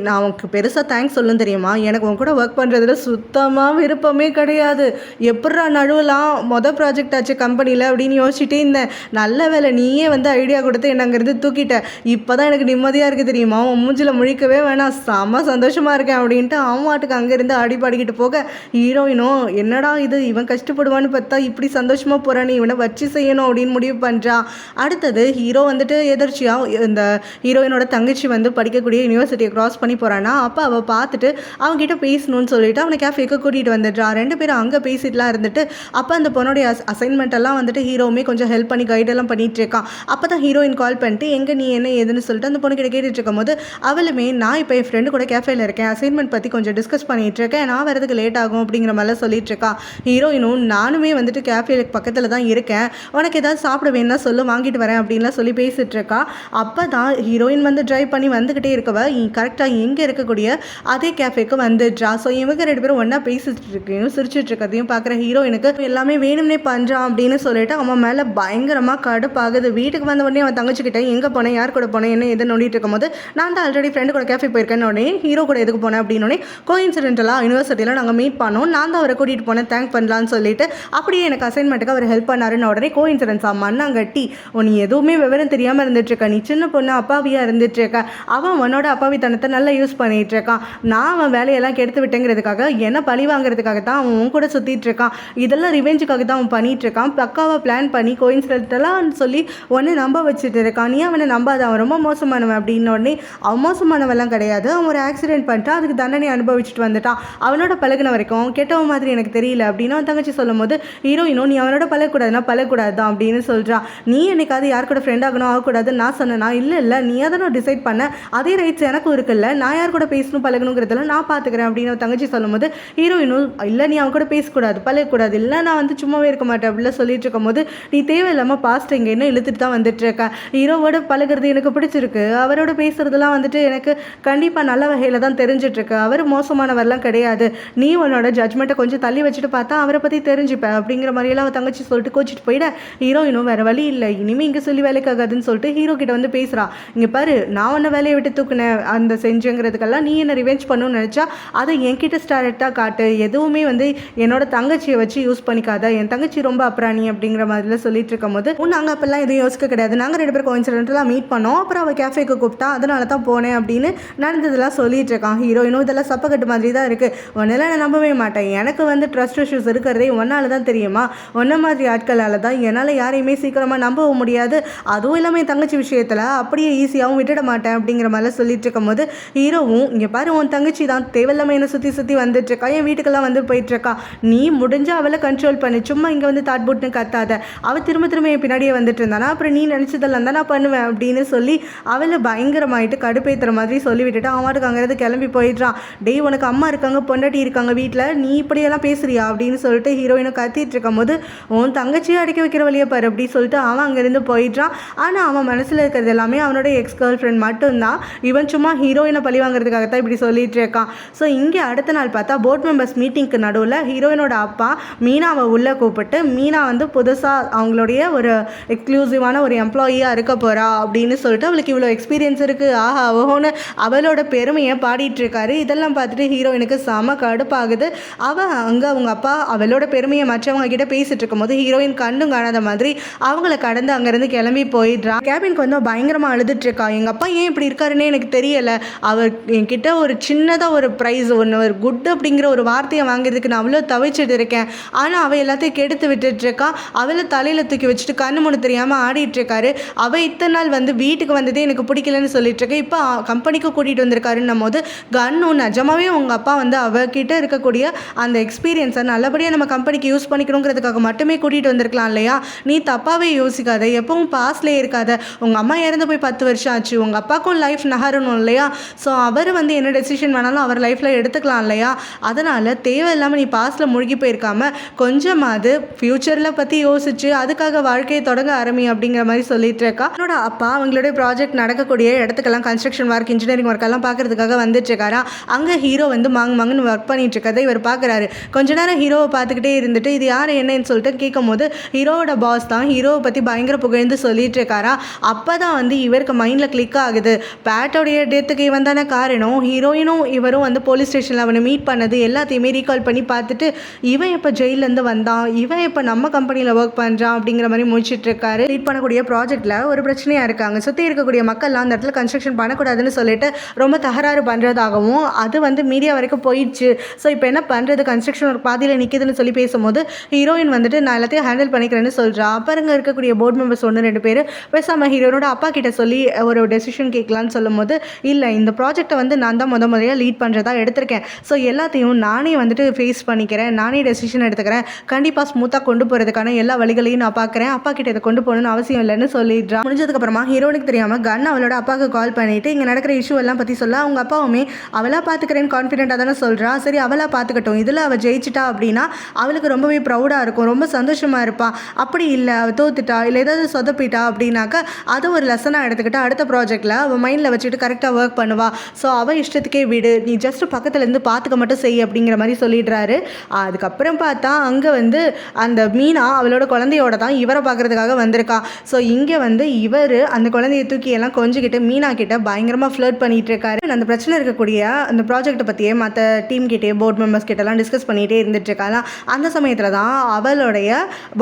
Speaker 1: நான் உனக்கு பெருசாக தேங்க்ஸ் சொல்லணும் தெரியுமா, எனக்கு உன் கூட ஒர்க் பண்ணுறதுல சுத்தமாக விருப்பமே கிடையாது, எப்படா நடுவலாம் மொதல் ப்ராஜெக்ட் ஆச்சு கம்பெனியில் அப்படின்னு யோசிச்சுட்டே இருந்தேன், நல்ல வேலை நீயே வந்து ஐடியா கொடுத்து என்ன அங்கேருந்து தூக்கிட்ட, இப்போ தான் எனக்கு நிம்மதியாக இருக்குது தெரியுமா, உன் மூஞ்சில் முழிக்கவே வேணாம், செம்ம சந்தோஷமாக இருக்கேன் அப்படின்ட்டு அவமாட்டுக்கு அங்கேருந்து அடிப்பாடிக்கிட்டு போக, ஹீரோயினும் என்னடா இது இவன் கஷ்டப்படுவான்னு பார்த்தா இப்படி சந்தோஷமாக போகிறானே, இவனை வச்சு செய்யணும் அப்படின்னு முடிவு பண்ணுறான். அடுத்தது ஹீரோ வந்துட்டு எதிர்ச்சியாக இந்த ஹீரோயினோட தங்கச்சி வந்து படிக்கக்கூடிய யூனிவர்சிட்டியை க்ராஸ் பண்ணி போகிறான்னா, அப்போ அவள் பார்த்துட்டு அவங்ககிட்ட பேசணும்னு சொல்லிட்டு அவனை கேஃபேக்கு கூட்டிகிட்டு வந்துடுறா. ரெண்டு பேரும் அங்கே பேசிட்டுலாம் இருந்துட்டு அப்போ அந்த பொண்ணுடைய அசைன்மெண்ட் எல்லாம் வந்துட்டு ஹீரோவுமே கொஞ்சம் ஹெல்ப் பண்ணி கைடெல்லாம் பண்ணிட்டு இருக்கான். அப்போ தான் ஹீரோயின் கால் பண்ணிட்டு எங்கே நீ என்ன ஏதுன்னு சொல்லிட்டு அந்த பொண்ணு கிட்ட கேட்டுட்டு இருக்கும் போது அவளுமே நான் இப்போ என் ஃப்ரெண்டு கூட கேஃபேல இருக்கேன், அசைன்மெண்ட் பற்றி கொஞ்சம் டிஸ்கஸ் பண்ணிட்டு இருக்கேன், நான் வரதுக்கு லேட் ஆகும் அப்படிங்கிற மாதிரிலாம் சொல்லிட்டு இருக்கா. ஹீரோயினும் நானுமே வந்துட்டு கேஃபேலுக்கு பக்கத்தில் தான் இருக்கேன், உனக்கு ஏதாவது சாப்பிட வேணும்னா சொல்லு வாங்கிட்டு வரேன் அப்படின்லாம் சொல்லி பேசிட்டு இருக்கா. அப்போ தான் ஹீரோயின் வந்து ட்ரைவ் பண்ணி வந்துக்கிட்டே இருக்கவ கரெக்டாக எங்கே இருக்கக்கூடிய அதே கேஃபேக்கு வந்துடுறா. ஸோ இவங்க ரெண்டு பேரும் ஒன்றா பேசிட்டு இருக்கீங்க சிரிச்சிட்டு இருக்கிறதையும் பார்க்குற ஹீரோயினுக்கு எல்லாமே வேணும்னே பண்ணுறான் அப்படின்னு சொல்லிட்டு அவன் மேலே பயங்கரமாக கடுப்பாகுது. வீட்டுக்கு வந்த உடனே அவன் தங்கச்சிக்கிட்ட எங்கே போனேன், யார் கூட போனேன், என்ன எது நோண்டிட்டு இருக்கும் போது நான் தான் ஆல்ரெடி ஃப்ரெண்டு கூட கேஃபே போயிருக்கேன்னு உடனே ஹீரோ கூட எதுக்கு போனேன் அப்படின்னோடனே கோஇன்சிடென்டலாக யூனிவர்சிட்டியில் நாங்கள் மீட் பண்ணோம், நான் தான் அவரை கூட்டிகிட்டு போனேன் தேங்க் பண்ணலான்னு சொல்லிட்டு அப்படியே எனக்கு அசைன்மெண்ட்டுக்கு அவர் ஹெல்ப் பண்ணாருன்னு உடனே கோஇன்சிடென்ஸா மண்ணாங்கட்டி நீ எதுவுமே விவரம் தெரியாமல் இருந்துட்டுருக்க, நீ சின்ன பொண்ணு அப்பாவியாக இருந்துட்டுருக்க, அவன் உன்னோட அப்பாவித்தனத்தை நல்லா யூஸ் பண்ணிகிட்டு இருக்கான், நான் அவன் வேலையெல்லாம் கெடுத்து விட்டேங்கிறதுக்காக என்ன பழி வாங்குற வாங்குறதுக்காக தான் அவன் உன் கூட சுற்றிட்டு இருக்கான், இதெல்லாம் ரிவெஞ்சுக்காக தான் அவன் பண்ணிட்டு இருக்கான், பக்காவாக பிளான் பண்ணி கோயின்சிடென்டெல்லாம் சொல்லி ஒன்று நம்ப வச்சுட்டு இருக்கான், நீ அவனை நம்பாத, அவன் ரொம்ப மோசமானவன் அப்படின்னு உடனே அவன் மோசமானவெல்லாம் கிடையாது, அவன் ஒரு ஆக்சிடென்ட் பண்ணிட்டான், அதுக்கு தண்டனை அனுபவிச்சுட்டு வந்துட்டான், அவனோட பழகின வரைக்கும் கெட்டவன் மாதிரி எனக்கு தெரியல அப்படின்னு அவன் தங்கச்சி சொல்லும் போது ஹீரோயினும் நீ அவனோட பழகக்கூடாதுன்னா பழகக்கூடாது தான் அப்படின்னு சொல்கிறான். நீ என்னைக்காவது யார் கூட ஃப்ரெண்ட் ஆகணும் ஆகக்கூடாதுன்னு நான் சொன்னேன்னா இல்லை நீ அதை நான் டிசைட் பண்ண, அதே ரைட்ஸ் எனக்கும் இருக்குல்ல, நான் யார் கூட பேசணும் பழகணுங்கிறதுல நான் பார்த்துக்கிறேன் அப்படின்னு தங்கச்சி சொல்லும் போது ஹீரோயினும் இல்லை நீ அவன் கூட பேசக்கூடாது பழகக்கூடாது, இல்லை நான் வந்து சும்மாவே இருக்க மாட்டேன் அப்படிலாம் சொல்லிட்டு இருக்கும் போது நீ தேவையில்லாமல் பாஸ்ட் இங்கே இன்னும் இழுத்துட்டு தான் வந்துட்டு இருக்கேன், ஹீரோவோட பழகிறது எனக்கு பிடிச்சிருக்கு, அவரோட பேசுறதுலாம் வந்துட்டு எனக்கு கண்டிப்பாக நல்ல வகையில் தான் தெரிஞ்சிட்ருக்கு, அவர் மோசமானவரெலாம் கிடையாது, நீ உன்னோட ஜட்மெண்ட்டை கொஞ்சம் தள்ளி வச்சுட்டு பார்த்தா அவரை பற்றி தெரிஞ்சுப்பேன் அப்படிங்கிற மாதிரியெல்லாம் அவன் தங்கச்சி சொல்லிட்டு கோச்சிட்டு போயிட ஹீரோயினும் வேறு வழி இல்லை இனிமேல் இங்கே சொல்லி வேலைக்காகாதுன்னு சொல்லிட்டு ஹீரோ கிட்ட வந்து பேசுகிறா. இங்கே பாரு நான் உன்னை வேலையை விட்டு தூக்குனேன் அந்த செஞ்சுங்கிறதுக்கெல்லாம் நீ என்ன ரிவெஞ்ச் பண்ணணும்னு நினச்சா அதை என்கிட்ட ஸ்டாரெக்டாக காட்டு, எதுவுமே வந்து என்னோட தங்கச்சியை வச்சு யூஸ் பண்ணிக்காத, என் தங்கச்சி ரொம்ப அப்புறாணி அப்படிங்கிற மாதிரிலாம் சொல்லிட்டு இருக்கும் போது நாங்கள் அப்பெல்லாம் எதுவும் யோசிக்க கிடையாது, நாங்கள் 2 பேரும் கோயின்சிடென்டலாக மீட் பண்ணோம், அப்புறம் அவள் கேஃபேக்கு கூப்பிட்டா அதனால தான் போனேன் அப்படின்னு நடந்ததெல்லாம் சொல்லிட்டு இருக்கான். ஹீரோயினும் இதெல்லாம் சப்பக்கட்டு மாதிரி தான் இருக்குது, ஒன்னெல்லாம் நான் நம்பவே மாட்டேன், எனக்கு வந்து ட்ரஸ்ட் இஷ்யூஸ் இருக்கிறதே ஒன்னால தான் தெரியுமா, ஒன்ன மாதிரி ஆட்களால் தான் என்னால் யாரையுமே சீக்கிரமாக நம்பவும் முடியாது, அதுவும் இல்லாமல் என் தங்கச்சி விஷயத்தில் அப்படியே ஈஸியாகவும் விட்டுட மாட்டேன் அப்படிங்கிற மாதிரிலாம் சொல்லிட்டு இருக்கும் போது ஹீரோவும் இங்கே பாரு உன் தங்கச்சி தான் தேவையில்லாமல் என்னை சுற்றி வந்துட்டுருக்கா, என் வீட்டுக்கெல்லாம் வந்து போயிட்டுருக்கா, நீ முடிஞ்சால் அவளை கண்ட்ரோல் பண்ணி சும்மா இங்கே வந்து தாட் போட்டுன்னு கத்தாத, அவள் திரும்ப என் பின்னாடியே வந்துட்டு இருந்தானா அப்புறம் நீ நினச்சதெல்லாம் தான் நான் பண்ணுவேன் அப்படின்னு சொல்லி அவளை பயங்கரமாயிட்டு கடுப்பேற்றுற மாதிரி சொல்லி விட்டுட்டு அவனுக்கு அங்கேருந்து கிளம்பி போயிடுறான். டேய் உனக்கு அம்மா இருக்காங்க பொண்டாட்டி இருக்காங்க வீட்டில், நீ இப்படியெல்லாம் பேசுறியா அப்படின்னு சொல்லிட்டு ஹீரோயினும் கத்திட்டு இருக்கும் போது உன் தங்கச்சியை அடிக்க வைக்கிற வழியை பாரு அப்படின்னு சொல்லிட்டு அவன் அங்கேருந்து போயிடுறான். ஆனால் அவன் மனசில் இருக்கிறது எல்லாமே அவனோட எக்ஸ் கேர்ள் ஃப்ரெண்ட் மட்டும்தான், இவன் சும்மா ஹீரோயினை பழி வாங்குறதுக்காகத்தான் இப்படி சொல்லிட்டு இருக்கான். ஸோ இங்கே அடுத்த நாள் பார்த்தா போர்ட் மெம்பர்ஸ் மீட்டிங்க்கு நடுவில் ஹீரோயினோட அப்பா மீனாவை உள்ளே கூப்பிட்டு மீனா வந்து புதுசாக அவங்களுடைய ஒரு எக்ஸ்க்ளூசிவான ஒரு எம்ப்ளாயியாக இருக்க போகிறா அப்படின்னு சொல்லிட்டு அவளுக்கு இவ்வளோ எக்ஸ்பீரியன்ஸ் இருக்குது ஆஹா ஓஹோன்னு அவளோட பெருமையை பாடிட்டு இருக்காரு. இதெல்லாம் பார்த்துட்டு ஹீரோயினுக்கு செம கடுப்பாகுது. அவள் அங்கே அவங்க அப்பா அவளோட பெருமையை மற்றவங்க கிட்ட பேசிட்டு இருக்கும் போது ஹீரோயின் கண்டும் காணாத மாதிரி அவங்கள கடந்து அங்கேருந்து கிளம்பி போயிடுறான். கேபினுக்கு வந்து பயங்கரமாக அழுதுட்டு இருக்கா, எங்கள் அப்பா ஏன் இப்படி இருக்காருன்னே எனக்கு தெரியலை, அவர் என்கிட்ட ஒரு சின்னதாக ஒரு ப்ரைஸ் ஒன்று ஒரு குட் அப்படிங்கிற ஒரு வார்த்தையை வாங்குறதுக்கு நான் அவ்வளோ தவிச்சிட்டு இருக்கேன், ஆனால் அவள் எல்லாத்தையும் கெடுத்து விட்டுட்டு இருக்கா, அவளை தலையில் தூக்கி வச்சுட்டு கண்ணு மூணு தெரியாமல் ஆடிட்டு இருக்காரு, அவள் இத்தனை நாள் வந்து வீட்டுக்கு வந்ததே எனக்கு பிடிக்கலன்னு சொல்லிட்டு இருக்கேன், இப்போ கம்பெனிக்கு கூட்டிகிட்டு வந்திருக்காருன்னும் போது கன்னும் நிஜமாவே உங்கள் அப்பா வந்து அவகிட்ட இருக்கக்கூடிய அந்த எக்ஸ்பீரியன்ஸை நல்லபடியாக நம்ம கம்பெனிக்கு யூஸ் பண்ணிக்கணுங்கிறதுக்காக மட்டுமே கூட்டிகிட்டு வந்திருக்கலாம் இல்லையா, நீ தப்பாகவே யோசிக்காத, எப்பவும் பாஸ்ட்லேயே இருக்காத, உங்கள் அம்மா இறந்து போய் 10 வருஷம் ஆச்சு, உங்கள் அப்பாவுக்கும் லைஃப் நகரணும் இல்லையா, ஸோ அவர் வந்து என்ன டெசிஷன் வேணாலும் அவர் லைஃப்பில் எடுத்துக்கலாம் இல்லையா, அதனால் தேவையில்லாமல் நீ பாஸ்ட்டில் மூழ்கி போயிருக்காம கொஞ்சமாவது ஃப்யூச்சரில் பற்றி யோசிச்சு அதுக்காக வாழ்க்கையை தொடங்க ஆரம்பி அப்படிங்கிற மாதிரி சொல்லிட்டு இருக்கா. என்னோட அப்பா அவங்களுடைய ப்ராஜெக்ட் நடக்கக்கூடிய இடத்துக்கெல்லாம் கன்ஸ்ட்ரக்ஷன் ஒர்க் இன்ஜினியரிங் ஒர்க்கெல்லாம் பார்க்கறதுக்காக வந்துட்டு இருக்காரா. அங்கே ஹீரோ வந்து மாங்குன்னு ஒர்க் பண்ணிட்டு இருக்கதை இவர் பார்க்குறாரு. கொஞ்ச நேரம் ஹீரோவை பார்த்துக்கிட்டே இருந்துட்டு இது யார் என்னன்னு சொல்லிட்டு கேட்கும் போது ஹீரோவோட பாஸ் தான் ஹீரோவை பற்றி பயங்கர புகழ்ந்து சொல்லிட்டு இருக்காரா. அப்போ தான் வந்து இவருக்கு மைண்டில் கிளிக் ஆகுது, பேட்டோடைய டெத்துக்கு இவன் தானே காரணம், ஹீரோயினும் இவரும் வந்து போலீஸ் ஸ்டேஷனில் அவனை மீட் பண்ணது எல்லாத்தையுமே ரீகால் பண்ணி பார்த்துட்டு இவன் இப்போ ஜெயிலேருந்து வந்தான், இவன் இப்போ நம்ம கம்பெனியில் ஒர்க் பண்ணுறான் அப்படிங்கிற மாதிரி முடிச்சுட்டு இருக்காரு. லீட் பண்ணக்கூடிய ப்ராஜெக்டில் ஒரு பிரச்சனையாக இருக்காங்க, சுற்றி இருக்கக்கூடிய மக்கள்லாம் அந்த இடத்துல கன்ஸ்ட்ரக்ஷன் பண்ணக்கூடாதுன்னு சொல்லிட்டு ரொம்ப தகராறு பண்ணுறதாகவும் அது வந்து மீடியா வரைக்கும் போயிடுச்சு. ஸோ இப்போ என்ன பண்ணுறது, கன்ஸ்ட்ரக்ஷன் ஒரு பாதியில் நிற்கிதுன்னு சொல்லி பேசும்போது ஹீரோயின் வந்துட்டு நான் எல்லாத்தையும் ஹேண்டில் பண்ணிக்கிறேன்னு சொல்கிறா. அப்புறம் இருக்கக்கூடிய போர்ட் மெம்பர்ஸ் 1-2 பேர் பேசாமல் ஹீரோனோட அப்பா கிட்ட சொல்லி ஒரு டெசிஷன் கேட்கலான்னு சொல்லும் போது இல்லை இந்த ப்ராஜெக்டை வந்து நான் தான் முறையாக லீட் பண்ணுறதா எடுத்திருக்கேன், ஸோ எல்லாத்தையும் நானே வந்துட்டு ஃபேஸ் பண்ணிக்கிறேன், நானே டெசிஷன் எடுத்துக்கிறேன், கண்டிப்பாக ஸ்மூத்தாக கொண்டு போகிறதுக்கான எல்லா வழிகளையும் நான் பார்க்குறேன், அப்பா கிட்ட இதை கொண்டு போகணும்னு அவசியம் இல்லைன்னு சொல்லிடுறான். முடிஞ்சதுக்கப்புறமா ஹீரோனுக்கு தெரியாமல் கன் அவளோட அப்பாவுக்கு கால் பண்ணிவிட்டு இங்கே நடக்கிற இஷ்யூ எல்லாம் பற்றி சொல்ல அவங்க அப்பாவுமே அவளாக பார்த்துக்கிறேன்னு கான்ஃபிடென்ட்டாக தானே சொல்கிறா. சரி அவளாக பார்த்துக்கட்டும், இதில் அவள் ஜெயிச்சிட்டா அப்படின்னா அவளுக்கு ரொம்பவே ப்ரௌடாக இருக்கும், ரொம்ப சந்தோஷமாக இருப்பாள், அப்படி இல்லை அவள் தோத்துட்டா இல்லை ஏதாவது சொதப்பிட்டா அப்படின்னாக்கா அதை ஒரு லெசனாக எடுத்துக்கிட்டு அடுத்த ப்ராஜெக்டில் அவள் மைண்டில் வச்சுட்டு கரெக்டாக ஒர்க் பண்ணுவாள், ஸோ அவள் இஷ்டத்துக்கே விடு, நீ ஜஸ்ட் பக்கத்துலேருந்து பார்த்துக்க மட்டும் செய் அப்படிங்கிற மாதிரி சொல்லிடுறாரு. அதுக்கப்புறம் பார்த்தா அங்கே வந்து அந்த மீனா அவளோட குழந்தையோட தான் இவரை பார்க்குறதுக்காக வந்திருக்கா. ஸோ இங்கே வந்து இவர் அந்த குழந்தைய தூக்கி எல்லாம் கொஞ்சிக்கிட்டு மீனா கிட்ட பயங்கரமாக ஃப்ளர்ட் பண்ணிட்டு இருக்காரு. அந்த பிரச்சனை இருக்கக்கூடிய அந்த ப்ராஜெக்ட்டை பற்றியே மற்ற டீம் கிட்டே போர்ட் மெம்பர்ஸ் கிட்டலாம் டிஸ்கஸ் பண்ணிகிட்டே இருந்துட்டு இருக்காலாம். அந்த சமயத்தில் தான் அவளுடைய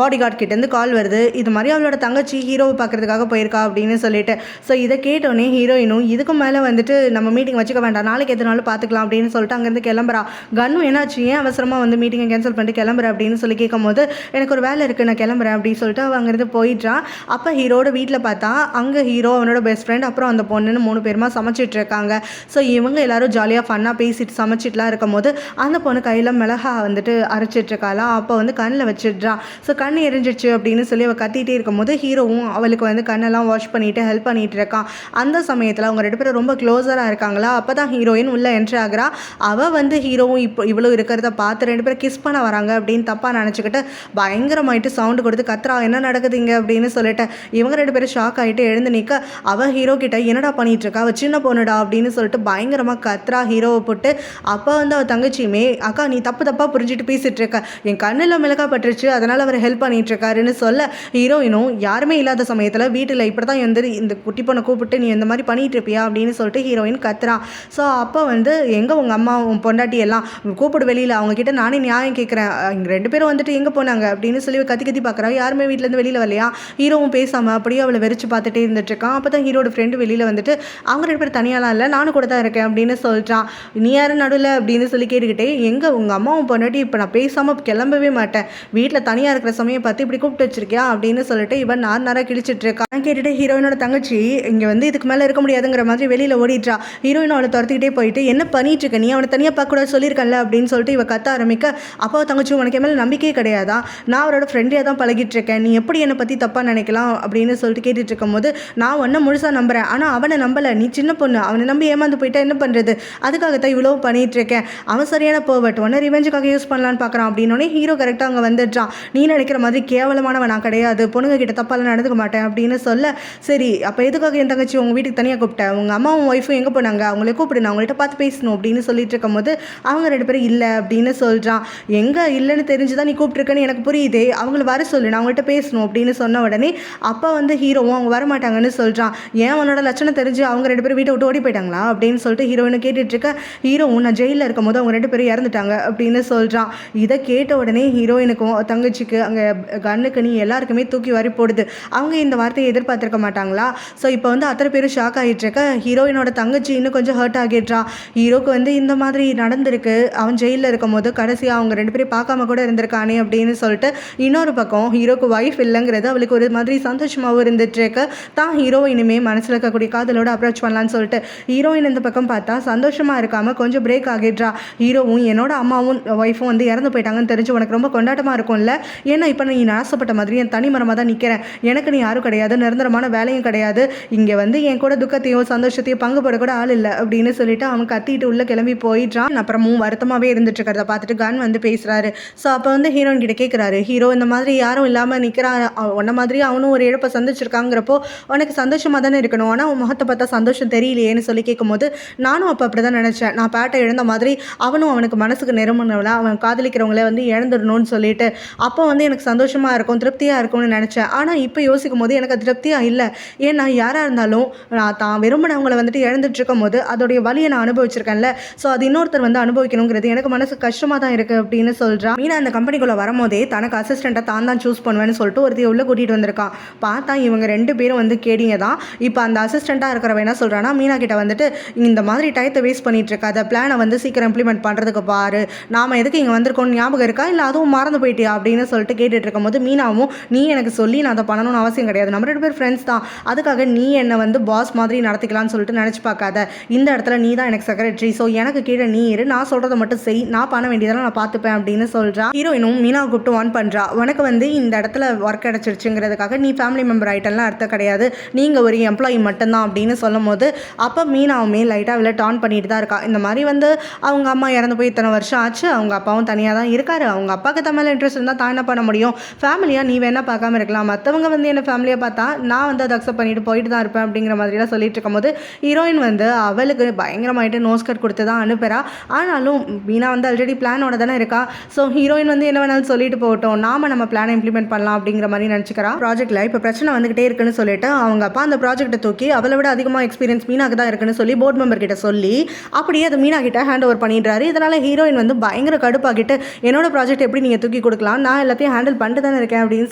Speaker 1: பாடி கார்ட் கிட்டேருந்து கால் வருது, இது மாதிரி அவளோட தங்கச்சி ஹீரோவை பார்க்குறதுக்காக போயிருக்கா அப்படின்னு சொல்லிட்டு. ஸோ இதை கேட்டோன்னே ஹீரோயினும் இதுக்கு மேலே வந்துட்டு நம்ம மீட்டிங் வச்சுக்க வேண்டாம், நாளைக்கு எத்தனாலும் பார்த்துக்கலாம் அப்படின்னு சொல்லிட்டு அங்கேருந்து கிளம்புறா. கன்னு என்னாச்சு, ஏன் அவசரமாக வந்து மீட்டிங்கை கேன்சல் பண்ணிட்டு கிளம்புறேன் அப்படின்னு சொல்லி கேட்கும்போது, எனக்கு ஒரு வேலை இருக்குது, நான் கிளம்புறேன் அப்படின்னு சொல்லிட்டு அவள் அங்கேருந்து போயிடுறான். அப்போ ஹீரோட வீட்டில் பார்த்தா அங்கே ஹீரோ, அவனோட பெஸ்ட் ஃப்ரெண்ட், அப்புறம் அந்த பொண்ணுன்னு 3 பேருமா சமைச்சிட்டு இருக்காங்க. ஸோ இவங்க எல்லாரும் ஜாலியாக ஃபன்னாக பேசிட்டு சமைச்சிட்டுலாம் இருக்கும்போது அந்த பொண்ணு கையில் மிளகா வந்துட்டு அரைச்சிட்ருக்காளாம். அப்போ வந்து கண்ணில் வச்சிடுறான். ஸோ கண் எரிஞ்சிடுச்சு அப்படின்னு சொல்லி அவள் கத்திகிட்டே இருக்கும்போது ஹீரோவும் அவளுக்கு வந்து கண்ணெல்லாம் வாஷ் பண்ணிவிட்டு ஹெல்ப் பண்ணிகிட்டு இருக்கான். அந்த சமயத்தில் அவங்க 2 பேரும் ரொம்ப க்ளோஸராக இருக்காங்களா. அப்போ தான் ஹீரோயின் உள்ளே என்ட்ரி ஆகிறா. அவள் வந்து ஹீரோவும் இப்போ இவ்வளோ இருக்கிறத பார்த்து 2 பேரும் கிஸ் பண்ண வராங்க அப்படின்னு தப்பாக நினச்சிக்கிட்டு பயங்கரமாயிட்டு சவுண்டு கொடுத்து கத்துறா, என்ன நடக்குதுங்க அப்படின்னு சொல்லிட்டு. இவங்க 2 பேரும் ஷாக் ஆகிட்டு எழுந்து நிற்க, அவள் ஹீரோ கிட்ட என்னடா பண்ணிட்டு இருக்கா, அவள் சின்ன பொண்ணுடா அப்படின்னு சொல்லிட்டு பயங்கரமாக கத்துறா ஹீரோவை போட்டு. அப்போ வந்து அவள் தங்கச்சியுமே, அக்கா நீ தப்பாக புரிஞ்சுட்டு பேசிகிட்டு இருக்க, என் கண்ணில் மிளகா பட்டுருச்சு, அதனால் அவர் ஹெல்ப் பண்ணிட்டு இருக்காருன்னு சொல்ல, ஹீரோயினும் யாருமே இல்லாத சமயத்தில் வீட்டில் இப்படி தான் வந்து இந்த குட்டி பொண்ணை கூப்பிட்டு நீ இந்த மாதிரி பண்ணிட்டு இருப்பியா அப்படின்னு சொல்லிட்டு ஹீரோயின் கத்துறான். ஸோ அப்போ வந்து எங்கே உங்கள் அம்மா உன் பொண்டாட்டி எல்லாம் கூப்பிடு வெளியில், அவங்கக்கிட்ட நானே நியாயம் கேட்குறேன், இங்கே 2 பேரும் வந்துட்டு எங்கே போனாங்க அப்படின்னு சொல்லி கத்தி பார்க்குறா. யாருமே வீட்டிலேருந்து வெளியில் வரலையா. ஹீரோவும் பேசாமல் அப்படியே அவளை வெறிச்சு பார்த்துட்டே இருந்துட்டுருக்கான். அப்போ தான் ஹீரோட ஃப்ரெண்டு வெளியில் வந்துட்டு அவங்க 2 பேர் தனியாலாம் இல்லை, நானும் கூட தான் இருக்கேன் அப்படின்னு சொல்லிட்டான். நீ யாரும் நடுவில் அப்படின்னு சொல்லி கேட்டுக்கிட்டே, எங்கே உங்கள் அம்மாவும் பொண்டாட்டி இப்போ நான் பேசாமல் கிளம்பவே மாட்டேன், வீட்டில் தனியாக இருக்கிற சமயம் பார்த்து இப்படி கூப்பிட்டு வச்சிருக்கியா அப்படின்னு சொல்லிட்டு இவன் நாராக கிழிச்சிட்டு இருக்கான். கேட்டுட்டு ஹீரோயினோட தங்கச்சி இங்கே வந்து இதுக்கு மேலே இருக்க முடியாதுங்கிற மாதிரி வெளியில் ஓடிடுறா. ஹீரோயின் அவளை துரத்திக்கிட்டே போயிட்டு என்ன பண்ணிட்டு இருக்க, நீ அவனை தனியாக பார்க்கக்கூடாது சொல்லியிருக்கல அப்படின்னு சொல்லிட்டு இவ கத்த ஆரம்பிக்க, அப்போ தங்கச்சி உனக்கு மேலே நம்பிக்கையே கிடையாதா, நான் அவரோட ஃப்ரெண்டியாக தான் பழகிட்டு இருக்கேன், நீ எப்படி என்னை பற்றி தப்பாக நினைக்கலாம் அப்படின்னு சொல்லிட்டு கேட்டுட்டு இருக்கும்போது, நான் ஒன்றை முழுசாக நம்புகிறேன், ஆனால் அவனை நம்பலை, நீ சின்ன பொண்ணு, அவனை நம்பி ஏமாந்து போயிட்டா என்ன பண்ணுறது, அதுக்காகத்தான் இவ்வளோ பண்ணிட்டு இருக்கேன், அவன் சரியான போவட், உன்னை ரிவெஞ்சுக்காக யூஸ் பண்ணலான்னு பார்க்குறான் அப்படின்னோடனே ஹீரோ கரெக்டாக அங்கே வந்துடுறான். நீ நினைக்கிற மாதிரி கேவலமானவன் நான் கிடையாது, பொண்ணுங்க கிட்ட தப்பாலாம் நடந்துக்க மாட்டேன் அப்படின்னு சொல்ல, சரி அப்போ எதுக்காக என் தங்கச்சி உங்கள் வீட்டுக்கு தனியாக கூப்பிட்டேன், உங்கள் அம்மாவும் ஒய்ஃபும் எங்கே போனாங்க, அவங்கள கூப்பிடு, நான் அவங்கள்ட்ட பார்த்து பேசணும் அப்படின்னு சொல்லிட்டு இருக்கும்போது அவங்க 2 பேரும் இல்லை அப்படின்னு சொல்கிறான். எங்கே இல்லைன்னு தெரிஞ்சுதான் நீ கூப்பிட்டுருக்கேன்னு எனக்கு புரியுதே, அவங்கள வர சொல்லு, நான் அவங்கள்ட்ட பேசணும் அப்படின்னு சொன்ன உடனே அப்போ வந்து ஹீரோவும் அவங்க வரமாட்டாங்கன்னு சொல்கிறான். ஏன் அவனோட லட்சணம் தெரிஞ்சு அவங்க 2 பேரும் வீட்டை விட்டு ஓடி போயிட்டாங்களா அப்படின்னு சொல்லிட்டு ஹீரோயினை கேட்டுட்டு இருக்க, ஹீரோவும் நான் ஜெயிலில் இருக்கும் போது அவங்க 2 பேரும் இறந்துட்டாங்க அப்படின்னு சொல்கிறான். இதை கேட்ட உடனே ஹீரோயினுக்கும் தங்கச்சிக்கு அங்கே கண்ணுக்கு நீ எல்லாருக்குமே தூக்கி வாரி போடுது. அவங்க இந்த வார்த்தையை எதிர்பார்த்துருக்க மாட்டாங்களா. ஸோ இப்போ வந்து அத்தனை பேரும் ஷாக் ஆகிட்டு இருக்க, ஹீரோயினோட தங்கச்சி இன்னும் கொஞ்சம் ஹர்ட் ஆகிடுறா. ஹீரோக்கு வந்து இந்த மாதிரி நடந்திருக்கு, அவன் ஜெயிலில் இருக்கும் போது கடைசியாக அவங்க 2 பேரும் பார்க்காம கூட இருந்திருக்கானே அப்படின்னு சொல்லிட்டு. இன்னொரு பக்கம் ஹீரோக்கு ஒய்ஃப் இல்லைங்கிறது அவளுக்கு ஒரு மாதிரி சந்தோஷமாகவும் இருந்துட்டு இருக்க, தான் ஹீரோயினுமே மனசில் இருக்கக்கூடிய காதலோட அப்ரோச் பண்ணலான்னு சொல்லிட்டு ஹீரோயின் இந்த பக்கம் பார்த்தா சந்தோஷமாக இருக்காமல் கொஞ்சம் பிரேக் ஆகிடுறா. ஹீரோவும் என்னோட அம்மாவும் ஒய்ஃபும் வந்து இறந்து போயிட்டாங்கன்னு தெரிஞ்சு உனக்கு ரொம்ப கொண்டாட்டமாக இருக்கும்ல, ஏன்னா இப்போ நீ ஆசைப்பட்ட மாதிரி என் தனி மரமாக தான் நிற்கிறேன், எனக்கு நீ யாரும் கிடையாது, நிரந்தரமான வேலையும் கிடையாது, இங்கே வந்து என் கூட துக்கத்தையும் சந்தோஷத்தையும் பங்குபட கூட ஆள் இல்லை அப்படின்னு சொல்லிட்டு அவன் கத்திட்டு உள்ளே கிளம்பி போயிடுறான். அப்புறமும் வருத்தமாகவே இருந்துட்டு இருக்கிறத பார்த்துட்டு கன் வந்து பேசுகிறாரு. ஸோ அப்போ வந்து ஹீரோயின் கிட்ட கேட்குறாரு, ஹீரோ இந்த மாதிரி யாரும் இல்லாமல் நிற்கிறான், உன்ன மாதிரி அவனும் ஒரு இழப்பை சந்திச்சிருக்காங்கிறப்போ உனக்கு சந்தோஷமாக தானே இருக்கணும், ஆனால் உன் முகத்தை பார்த்தா சந்தோஷம் தெரியலையேன்னு சொல்லி கேட்கும்போது, நானும் அப்போ அப்படி தான் நினச்சேன், நான் பேட்டை இழந்த மாதிரி அவனும் அவனுக்கு மனசுக்கு நெருங்கினவள அவன் காதலிக்கிறவங்கள வந்து இழந்துடணும்னு சொல்லிட்டு, அப்போ வந்து எனக்கு சந்தோஷமாக இருக்கும், திருப்தியாக இருக்கும்னு நினச்சேன். ஆனால் இப்போ யோசிக்கும் போது எனக்கு திருப்தியாக இல்லை, ஏன்னா யாராக இருந்தாலும் நான் தான் விரும்பினவங்களை வந்துட்டு இழந்துட்டு இருக்கும் போது அதோடைய வலியை நான் அனுபவிச்சிருக்கேன்ல, ஸோ அது இன்னொருத்தர் வந்து அனுபவிக்கணுங்கிறது எனக்கு மனசு கஷ்டமாக தான் இருக்குது அப்படின்னு சொல்கிறான். மீனா அந்த கம்பெனிக்குள்ளே வரும்போதே தனக்கு அசிஸ்டண்ட்டாக தான் சூஸ் பண்ணுவேன்னு சொல்லிட்டு ஒருத்தையை உள்ளே கூட்டிகிட்டு வந்திருக்கான். பார்த்தா இவங்க 2 பேரும் வந்து கேடிங்க தான். இப்போ அந்த அசிஸ்டண்ட்டாக இருக்கிறவன் என்ன சொல்கிறான்னா, மீனா கிட்ட வந்துட்டு இந்த மாதிரி டயத்தை வேஸ்ட் பண்ணிட்டு இருக்காத, பிளானை வந்து சீக்கிரம் இம்ப்ளிமெண்ட் பண்ணுறதுக்கு பாரு, நாம் எதுக்கு இங்கே வந்திருக்கோம்னு ஞாபகம் இருக்கா, இல்லை அதுவும் மறந்து போயிட்டியா அப்படின்னு சொல்லிட்டு கேட்டுட்டு இருக்கும்போது, மீனாவும் நீ எனக்கு சொல்லி நான் அதை பண்ணணும்னு அவசியம் கிடையாது, நம்ம 2 பேர் ஃப்ரெண்ட்ஸ் தான், அதுக்காக நீ என்னை வந்து பாஸ் மாதிரி நடத்திக்கலாம்னு சொல்லிட்டு நினச்சி பார்க்காத, இந்த இடத்துல நீ தான் எனக்கு செக்ரட்டரி, ஸோ எனக்கு கீழே நீ இரு, நான் சொல்கிறத மட்டும் செய், நான் பண்ண வேண்டியதெல்லாம் நான் பார்த்துப்பேன் அப்படின்னு சொல்கிறான். ஹீரோயினும் மீனாவை கூப்பிட்டு ஆன் பண்ணுறா, உனக்கு வந்து இந்த இடத்துல ஒர்க் கிடச்சிருச்சுங்கிறதுக்காக நீ ஃபேமிலி மெம்பர் ஆகிட்டெல்லாம் அர்த்தம் கிடையாது, நீங்கள் ஒரு எம்ப்ளாயி மட்டும்தான் அப்படின்னு சொல்லும் போது, அப்போ மீனாவுமே லைட்டாக விளையாட்டு ஆன் பண்ணிட்டு தான் இருக்கா. இந்த மாதிரி வந்து அவங்க அம்மா இறந்து போய் இத்தனை வருஷம் ஆச்சு, அவங்க அப்பாவும் தனியாக தான் இருக்காரு, அவங்க அப்பாவுக்கு தமிழ் இன்ட்ரெஸ்ட் இருந்தால் தான் என்ன பண்ண முடியும், ஃபேமிலியாக நீ வேணால் பார்க்காம இருக்கலாம், மற்றவங்க வந்து என்ன ஃபேமிலியாக பார்த்தா நான் வந்து அதை அக்செப்ட் பண்ணிட்டு போயிட்டு தான் இருப்பேன் அப்படிங்கிற மாதிரிலாம் சொல்லிட்டு இருக்கும்போது, ஹீரோயின் வந்து அவளுக்கு பயங்கரமாயிட்டு நோஸ் கட் கொடுத்து தான் அனுப்புகிறா. ஆனாலும் மீனா வந்து ஆல்ரெடி பிளானோட தானே இருக்கா. ஸோ ஹீரோயின் வந்து என்ன வேணாலும் சொல்லிட்டு போகட்டும், நாம நம்ம பிளானை இம்ப்ளிமெண்ட் பண்ணலாம் அப்படிங்கிற மாதிரி நினச்சிக்கிறா. ப்ராஜெக்டில் இப்போ பிரச்சனை வந்துகிட்டே இருக்குன்னு சொல்லிட்டு அவங்க அப்பா அந்த ப்ராஜெக்ட்டை தூக்கி அவளை விட அதிகமாக எக்ஸ்பீரியன்ஸ் மீனாக்கு தான் இருக்குன்னு சொல்லி போர்ட் மெம்பர் கிட்ட சொல்லி அப்படியே அது மீனா கிட்ட ஹேண்ட் ஓவர் பண்ணிடுறாரு. இதனால் ஹீரோயின் வந்து பயங்கர கடுப்பாகிட்டு, என்னோட ப்ராஜெக்ட் எப்படி நீங்கள் தூக்கி கொடுக்கலாம், நான் எல்லாத்தையும் ஹேண்டில் பண்ணிட்டு தானே இருக்கேன் அப்படின்னு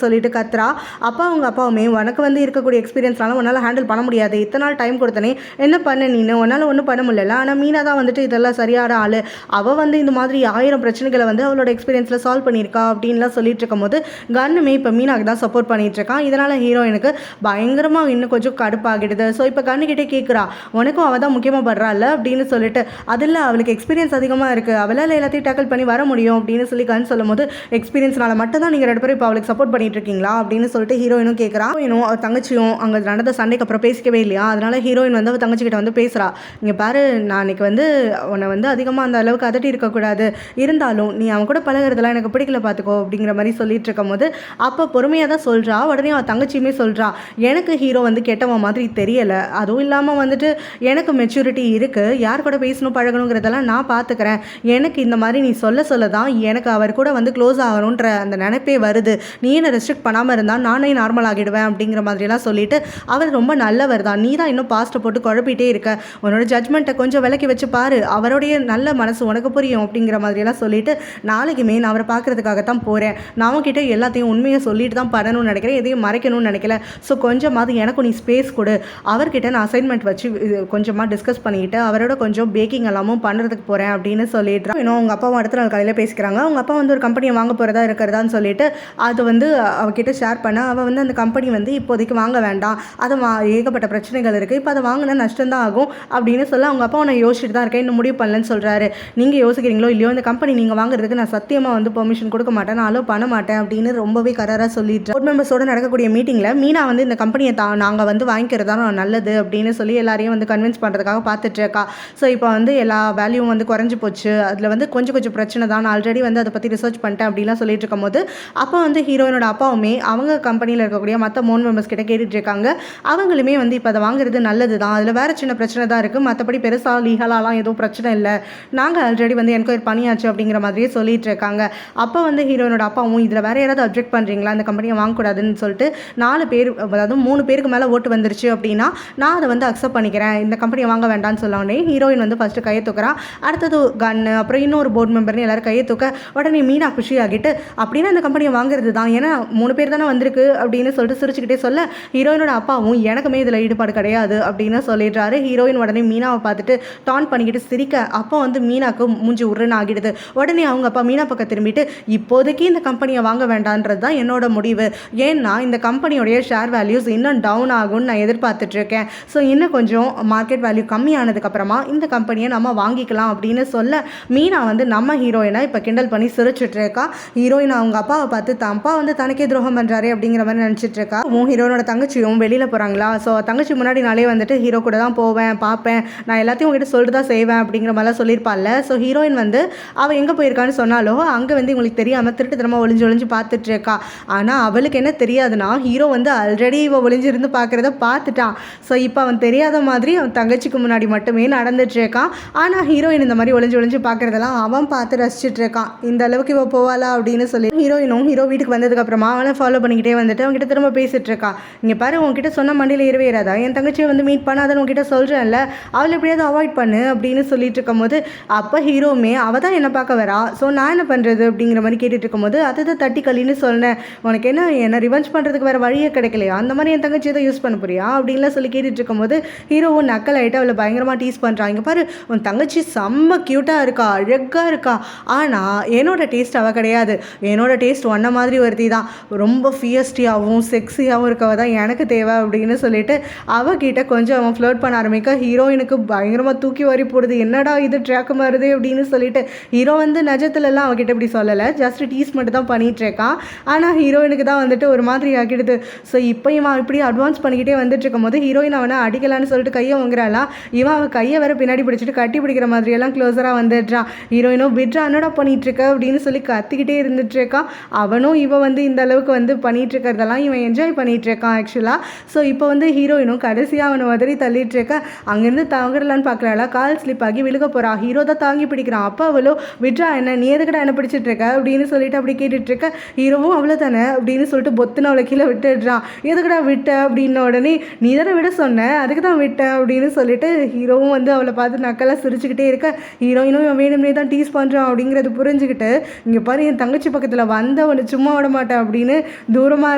Speaker 1: சொல்லிட்டு கத்துறா. அப்பா அவங்க அப்பாவுமே உனக்கு வந்து இருக்கக்கூடிய எக்ஸ்பீரியன்ஸ்னால உன்னால் ஹேண்டில் பண்ண முடியாது, இத்தனை நாள் டைம் கொடுத்தனே என்ன பண்ண நீனு, உன்னால் ஒன்றும் பண்ண முடியல. ஆனால் மீனா தான் வந்துட்டு இதெல்லாம் சரியான ஆள், அவள் வந்து இந்த மாதிரி 1000 பிரச்சனைகளை வந்து அவளோட எக்ஸ்பீரியன்ஸில் சால்வ் பண்ணியிருக்கா அப்படின்லாம் சொல்லிட்டு இருக்கும்போது கன்னுமே இப்போ மீனாக்கு தான் சப்போர்ட் பண்ணிட்டு இருக்கான். இதனால் ஹீரோயினுக்கு பயங்கரமாக இன்னும் கொஞ்சம் கடுப்பாகிடுது. ஸோ இப்போ கண்ணுக்கிட்டே கேட்குறா, உனக்கும் அவள் தான் முக்கியமாக படுறாள் அப்படின்னு சொல்லிட்டு. அதில் அவளுக்கு எக்ஸ்பீரியன்ஸ் அதிகமாக இருக்குது, அவளால் எல்லாத்தையும் டேக்கிள் பண்ணி வர முடியும் அப்படின்னு சொல்லி கண் சொல்லும் போது, எக்ஸ்பீரியன்ஸ்னால மட்டும் தான் நீங்கள் 2 பேரும் இப்போ அவளுக்கு சப்போர்ட் பண்ணிட்டு இருக்கீங்களா அப்படின்னு சொல்லிட்டு ஹீரோயினும் கேட்குறா. ஹீரோயினும் அவள் தங்கச்சியும் அங்கே நடந்த சண்டைக்கு அப்புறம் பேசிக்கவே இல்லையா, அதனால ஹீரோயின் வந்து அவள் தங்கச்சிக்கிட்ட வந்து பேசுகிறா. இங்கே பாரு, நான் அன்றைக்கி வந்து உன்னை வந்து அதிகமாக அந்த அளவுக்கு அதட்டி இருக்கக்கூடாது, இருந்தாலும் நீ அவன் கூட பழகிறதுலாம் எனக்கு பிடிக்கல பார்த்துக்கோ அப்படிங்கிற மாதிரி சொல்லிட்டு இருக்கும் போது அப்போ பொறுமையாக தான் சொல்கிறா. உடனே அவள் தங்கச்சியுமே சொல்கிறா, எனக்கு ஹீரோ வந்து கெட்டவன் மாதிரி தெரியலை, அதுவும் இல்லாமல் வந்துட்டு எனக்கு மெச்சூரிட்டி இருக்குது, யார் கூட பேசணும் பழகணுங்கிறதெல்லாம் நான் பார்த்துக்கிறேன், எனக்கு இந்த மாதிரி நீ சொல்ல தான் எனக்கு அவர் கூட வந்து க்ளோஸ் ஆகணுன்ற அந்த நினைப்பே வருது, நீ என்ன ரெஸ்ட்ரிக்ட் பண்ணாமல் இருந்தால் நானே நார்மல் ஆகிடுவேன் அப்படிங்கிற மாதிரிலாம் சொல்லிட்டு அவர் ரொம்ப நல்லவர் தான், நீ தான் இன்னும் பாஸ்ட்டை போட்டு குழப்பிட்டே இருக்க, உன்னோட ஜட்மெண்ட்டை கொஞ்சம் விலக்கி வச்சு பாரு, அவருடைய நல்ல மனசு உனக்கு புரியும் அப்படிங்கிற மாதிரியெல்லாம் சொல்லிட்டு நாளைக்குமே நான் அவரை பார்க்குறதுக்காகத்தான் போகிறேன், நான் அவன்கிட்ட எல்லாத்தையும் உண்மையை சொல்லிட்டு தான் பண்ணணும்னு நினைக்கிறேன், எதையும் மறைக்கணும்னு நினைக்கல, ஸோ கொஞ்சமாவது எனக்கும் நீ ஸ்பேஸ் கொடு, அவர்கிட்ட நான் அசைன்மெண்ட் வச்சு கொஞ்சமாக டிஸ்கஸ் பண்ணிக்கிட்டு அவரோட கொஞ்சம் பேக்கிங் எல்லாமும் பண்ணுறதுக்கு போகிறேன் அப்படின்னு சொல்லிட்டு இன்னும் அவங்க அப்பாவும் அடுத்த நாள் காலையில் பேசிக்கிறாங்க. அவங்க அப்பா வந்து ஒரு கம்பெனியை வாங்க போகிறதா இருக்கிறதான்னு சொல்லிட்டு அது வந்து அவகிட்ட ஷேர் பண்ண, அவள் வந்து அந்த கம்பெனி வந்து இப்போதைக்கு வாங்க வேண்டாம், அது ஏகப்பட்ட பிரச்சனைகள் இருக்குது, இப்போ அதை வாங்கினா நஷ்டம் தான் ஆகும் அப்படின்னு சொல்ல அவங்க அப்பா நான் யோசிச்சுட்டு தான் இருக்கேன், இன்னும் முடிவு பண்ணலன்னு சொல்கிறாரு. நீங்கள் யோசிக்கிறீங்களோ இல்லையோ, இந்த கம்பெனி நீங்கள் வாங்குறதுக்கு நான் சத்தியமாக வந்து பெர்மிஷன் கொடுக்க மாட்டேன், நான் அலோவ் பண்ண மாட்டேன் அப்படின்னு ரொம்பவே கராராக சொல்லிட்டு போர்ட் மெம்பர்ஸோடு நடக்கக்கூடிய மீட்டிங்கில் மீனா வந்து இந்த கம்பெனியை நாங்கள் வந்து வாங்கிக்கிறதா நல்லது அப்படின்னு சொல்லி எல்லாரையும் வந்து கன்வின்ஸ் பண்ணுறதுக்காக பார்த்துட்டு இருக்கா. ஸோ இப்போ வந்து எல்லா வேல்யூவும் வந்து குறைஞ்சி போச்சு, அதில் வந்து கொஞ்சம் பிரச்சனை தான், ஆல்ரெடி வந்து அதை பற்றி ரிசர்ச் பண்ணிட்டேன் அப்படின்லாம் சொல்லிட்டு இருக்கும் போது அப்போ வந்து ஹீரோயினோட அப்பாவுமே அவங்க கம்பெனியில் இருக்கக்கூடிய மற்ற 3 மெம்பர்ஸ் கிட்ட கேட்டுட்டு இருக்காங்க. அவங்களுமே வந்து இப்போ அதை வாங்குறது நல்லது தான், அதில் வேறு சின்ன பிரச்சனை தான் இருக்குது, மற்றபடி பெருசாக லீகலாலாம் எதுவும் பிரச்சனை இல்லை, நாங்கள் ஆல்ரெடி வந்து என்கொயரி பண்ணியாச்சு அப்படிங்கிற மாதிரியே சொல்லிட்டு இருக்காங்க. அப்போ வந்து ஹீரோயினோட அப்பாவும் இதில் வேறு யாராவது அப்ஜெக்ட் பண்ணுறீங்களா, அந்த கம்பெனியை வாங்கக்கூடாதுன்னு சொல்லிட்டு 4 பேர், அதாவது 3 பேருக்கு மேலே ஓட்டு வந்துருச்சு அப்படின்னா நான் அதை வந்து அக்செப்ட் பண்ணிக்கிறேன், இந்த கம்பெனியை வாங்க வேண்டாம்னு சொன்னோடனே ஹீரோயின் வந்து ஃபஸ்ட்டு கையை தூக்குறா, அடுத்தது கன்னு, அப்புறம் இன்னொரு போர்டு மெம்பர்னு எல்லாரும் கையை தூக்க உடனே மீனா குஷி ஆகிட்டு அப்படின்னா அந்த கம்பெனியை வாங்குறது தான், ஏன்னா 3 பேர் தானே வந்திருக்கு அப்படின்னு சொல்லிட்டு சிரிச்சுக்கிட்டே சொல்ல ஹீரோயினோட அப்பாவும் எனக்குமே இதில் ஈடுபாடு கிடையாது அப்படின்னு சொல்லிடுறாரு. ஹீரோயின் உடனே மீனாவை பார்த்துட்டு டான் பண்ணிக்கிட்டு சிரிக்க அப்போ வந்து மீனாக்கு மூஞ்சி உருன்னு ஆகிடுது. உடனே அவங்க அப்பா மீனா பக்கம் திரும்பிட்டு இப்போதைக்கு இந்த கம்பெனியை வாங்க வேண்டான்றது தான் என்னோட முடிவு, ஏன்னா இந்த கம்பெனியோடைய ஷேர் வேல்யூஸ் இன்னும் டவுன் ஆகும்னு நான் எதிர்பார்த்துட்ருக்கேன், ஸோ இன்னும் கொஞ்சம் மார்க்கெட் வேல்யூ கம்மியானதுக்கப்புறமா இந்த கம்பெனியை நம்ம வாங்கிக்கலாம் அப்படின்னு சொல்ல மீனா வந்து நம்ம ஹீரோயினை இப்போ கிண்டல் பண்ணி சிரிச்சுட்டு இருக்கா. ஹீரோயின் அவங்க அப்பாவை பார்த்து தான் அப்பா வந்து தனக்கே துரோகம் பண்ணுறாரு அப்படிங்கிற மாதிரி நினச்சிட்டு இருக்கா. ஹீரோனோட தங்கச்சியும் வெளியில் போகிறாங்களா, ஸோ தங்கச்சி முன்னாடி நாளே வந்துட்டு ஹீரோ கூட தான் போவேன் பார்ப்பேன், நான் எல்லாத்தையும் உங்ககிட்ட சொல்லிட்டு தான் செய்வேன் அப்படிங்கிற மாதிரிலாம் சொல்லியிருப்பாள்ல. ஸோ ஹீரோயின் வந்து அவள் எங்கே போயிருக்கான்னு சொன்னாலோ அங்கே வந்து இவங்களுக்கு தெரியாமல் திருட்டுத்தனமாக ஒளிஞ்சு பார்த்துட்டு இருக்கா. ஆனால் அவளுக்கு என்ன தெரியாதுன்னா ஹீரோ வந்து ஆல்ரெடி இவள் ஒளிஞ்சிருந்து பார்க்குறத பார்த்துட்டான். ஸோ இப்போ அவன் தெரியாத மாதிரி அவன் தங்கச்சிக்கு முன்னாடி மட்டுமே நடந்துட்டு இருக்கான். ஆனால் ஹீரோயின் இந்த மாதிரி ஒளிஞ்சு பார்க்குறதெல்லாம் அவன் பார்த்து ரசிச்சுட்டு இருக்கான். இந்த அளவுக்கு இவள் போவாளா அப்படின்னு சொல்லி ஹீரோயினும் ஹீரோ வீட்டுக்கு வந்ததுக்கப்புறமா அவனை ஃபாலோ பண்ணிக்கிட்டே வந்துட்டு அவங்ககிட்ட திரும்ப பேசிட்டு இருக்கா. இங்கே பாரு, உங்ககிட்ட சொன்ன மண்டியில் ஏறாதா, என் தங்கச்சியை வந்து மீட் பண்ணாதான் உங்ககிட்ட சொல்கிறேன்ல, அவளை எப்படியாவது அவாய்ட் பண்ணு அப்படின்னு சொல்லிட்டு இருக்கும் போது அப்போ ஹீரோவுமே அவள் தான் என்னை பார்க்க வரா, ஸோ நான் என்ன பண்ணுறது அப்படிங்கிற மாதிரி கேட்டுட்டு இருக்கும்போது அதை தட்டி கழின்னு சொன்னேன், உனக்கு என்ன ரிவெஞ்ச் பண்ணுறதுக்கு வேறு வழியே கிடைக்கலையா, அந்த மாதிரி என் தங்கச்சியை தான் யூஸ் பண்ண போறியா அப்படின்லாம் சொல்லி கேட்டுட்டு இருக்கும்போது ஹீரோவும் நக்கல் ஆகிட்டு அவளை பயங்கரமாக டீஸ் பண்ணுறான். இங்கே பாரு, உன் தங்கச்சி செம்ம க்யூட்டாக இருக்கா, அழகாக இருக்கா, ஆனால் என்னோட டேஸ்ட் அவள் கிடையாது, என்னோட டேஸ்ட் ஒன்றை மாதிரி ஒருத்தி தான், ரொம்ப ஃபியஸ்டியாகவும் செக்ஸியாகவும் இருக்கவ தான் எனக்கு தேவை அப்படின்னு சொல்லிட்டு அவகிட்ட கொஞ்சம் அவன் ஃப்ளர்ட் பண்ண ஆரம்பிக்க ஹீரோயினுக்கு பயங்கரமாக தூக்கி வாரி போடுது, என்னடா இது ட்ராக்கு மாறுது அப்படின்னு சொல்லிட்டு. ஹீரோ வந்து நிஜத்துலலாம் அவகிட்ட இப்படி சொல்லலை, ஜஸ்ட் டீஸ் மட்டும் தான் பண்ணிகிட்டு இருக்கான். ஆனால் ஹீரோயினுக்கு தான் வந்துட்டு ஒரு மாதிரி ஆகிடுது. ஸோ இப்போ இவன் இப்படி அட்வான்ஸ் பண்ணிக்கிட்டே வந்துட்டு இருக்கும் போது ஹீரோயின் அவனை அடிக்கலான்னு சொல்லிட்டு கையை வாங்குறாளா, இவன் அவன் கையை வேற பின்னாடி பிடிச்சிட்டு கட்டி பிடிக்கிற மாதிரியெல்லாம் க்ளோஸராக வந்துடுறான். ஹீரோயினும் விட்ரா என்னடா பண்ணிட்டு இருக்க அப்படின்னு சொல்லி கத்திக்கிட்டே இருந்துட்டு இருக்கான். அவனும் இவன் வந்து இந்த அளவுக்கு வந்து பண்ணிட்டு இருக்கிறதெல்லாம் இவன் என்ஜாய் பண்ணிட்டு இருக்கான் ஆக்சுவலாக. ஸோ இப்போ வந்து ஹீரோயினும் கடைசியாக அவனை உதறி தள்ளிட்டு இருக்க அங்கேருந்து தாங்கிடலான்னு பார்க்கறாளா, கால் ஸ்லிப் ஆகி விழுக போறா. ஹீரோ தான் தாங்கி பிடிக்கிறான். அப்போ அவளோ விட்ரா என்ன, நீ எதுக்கடா என்ன பிடிச்சிட்டு இருக்க அப்படின்னு சொல்லிட்டு அப்படி கேட்டுட்டு இருக்க. ஹீரோவும் அவ்வளோ தானே அப்படின்னு சொல்லிட்டு பொத்துன்னு அவளை கீழே விட்டுடுறான். எதுக்கடா விட்ட அப்படின்ன உடனே நீ தானே விட சொன்ன, அதுக்கு தான் விட்டேன் அப்படின்னு சொல்லிட்டு ஹீரோவும் வந்து அவளை பார்த்து நக்கலாக சிரிச்சுக்கிட்டே இருக்க. ஹீரோயினும் இவன் வேணும்னே தான் டீஸ் பண்ணுறான் அப்படிங்கிறது புரிஞ்சுக்கிட்டு இங்கே பாரு, என் தங்கச்சி பக்கத்தில் வந்தவனை சும்மா விட மாட்டேன் அப்படின்னு தூரமாக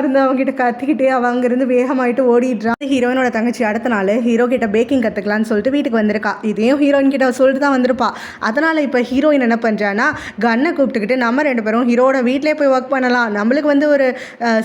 Speaker 1: இருந்து அவங்ககிட்ட கத்திக்கிட்டே அவள் அங்கேருந்து வேகமாயிட்டு ஓடிடுறான். ஹீரோயினோட தங்கச்சி அடுத்த நாள் ஹீரோ கிட்ட பேக்கிங் கற்றுக்கலான்னு சொல்லிட்டு வீட்டுக்கு வந்திருக்கா. இதையும் ஹீரோயின் கிட்ட சொல்லிட்டு தான் வந்திருப்பா. அதனால் இப்போ ஹீரோயின் என்ன பண்ணுறான்னா கன்னை கூப்பிட்டுக்கிட்டு நம்ம 2 பேரும் ஹீரோட வீட்டிலே போய் ஒர்க் பண்ணலாம், நம்மளுக்கு வந்து ஒரு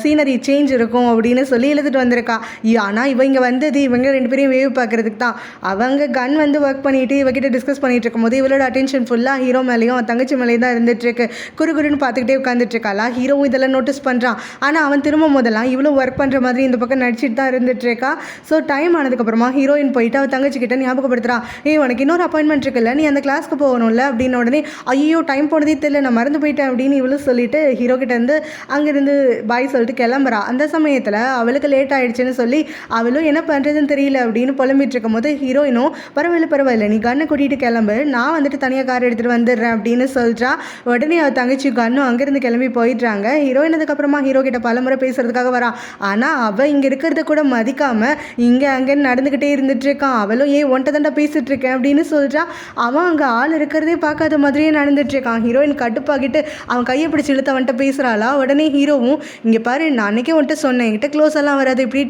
Speaker 1: சீனரி சேஞ்ச் இருக்கும் அப்படின்னு சொல்லி எழுதிட்டு வந்திருக்கா. ஆனால் இவங்க வந்தது இவங்க 2 பேரையும் வேவ் பார்க்கறதுக்கு தான். அவங்க கன் வந்து ஒர்க் பண்ணிட்டு இவகிட்ட டிஸ்கஸ் பண்ணிட்டு இருக்கும்போது இவளோட அட்டென்ஷன் ஃபுல்லாக ஹீரோ மேலேயும் தங்கச்சி மேலேயும் தான் இருந்துட்டு இருக்கு. குறுகுறுன்னு பார்த்துக்கிட்டே உட்காந்துட்டு இருக்காளா. ஹீரோவும் இதெல்லாம் நோட்டீஸ் பண்ணுறான். ஆனால் அவன் திரும்பும் போதெல்லாம் இவ்வளோ ஒர்க் பண்ணுற மாதிரி இந்த பக்கம் நடிச்சிட்டு தான் இருந்துட்டு இருக்கா. ஸோ டைம் ஆனதுக்கப்புறமா ஹீரோயின் போயிட்டு அவள் தங்கச்சி கிட்ட ஞாபகப்படுத்துறான். உனக்கு இன்னொரு அப்பாயின்மெண்ட் இருக்குல்ல, நீ அந்த கிளாஸ்க்கு போகணும்ல அப்படின்னு. உடனே ஐயோ டைம் போனதே தெரியல, நான் மறந்து போயிட்டேன் அப்படின்னு இவளும் சொல்லிட்டு ஹீரோ கிட்ட இருந்து அங்கேருந்து பாய் சொல்லிட்டு கிளம்புறா. அந்த சமயத்தில் அவளுக்கு லேட் ஆயிடுச்சுன்னு சொல்லி அவளும் என்ன பண்ணுறதுன்னு தெரியல அப்படின்னு புலம்பிட்டு இருக்கும் போது ஹீரோயினும் பரவாயில்ல நீ கன்னை கூட்டிகிட்டு கிளம்பு, நான் வந்துட்டு தனியாக கார் எடுத்துகிட்டு வந்துடுறேன் அப்படின்னு சொல்கிறா. உடனே அவள் தங்கச்சி கன்னும் அங்கேருந்து கிளம்பி போயிடுறாங்க. ஹீரோயின் அதுக்கப்புறமா ஹீரோ கிட்ட பலமுறை பேசுறதுக்காக வரா. ஆனால் அவள் இங்கே இருக்கிறத கூட மதிக்காமல் இங்கே அங்கேன்னு நடந்துக்கிட்டே இருந்துட்டு இருக்கான். அவளும் ஒன்ட்ட தாண்டா பேசிட்டு இருக்கேன் அப்படின்னு சொல்கிறா. அவன் அங்கே ஆள் இருக்கிறதே பார்க்காத மாதிரியே நடந்துட்டு இருக்கான். ஹீரோயின் கட்டுப்பாக்கிட்டு அவன் கையை பிடிச்சி இழுத்து அவன்கிட்ட பேசுகிறாளா. உடனே ஹீரோவும் இங்கே பாரு, நான் அன்றைக்கே உன்ட்ட சொன்னேன் என்கிட்ட க்ளோஸ் எல்லாம் வராது, இப்படி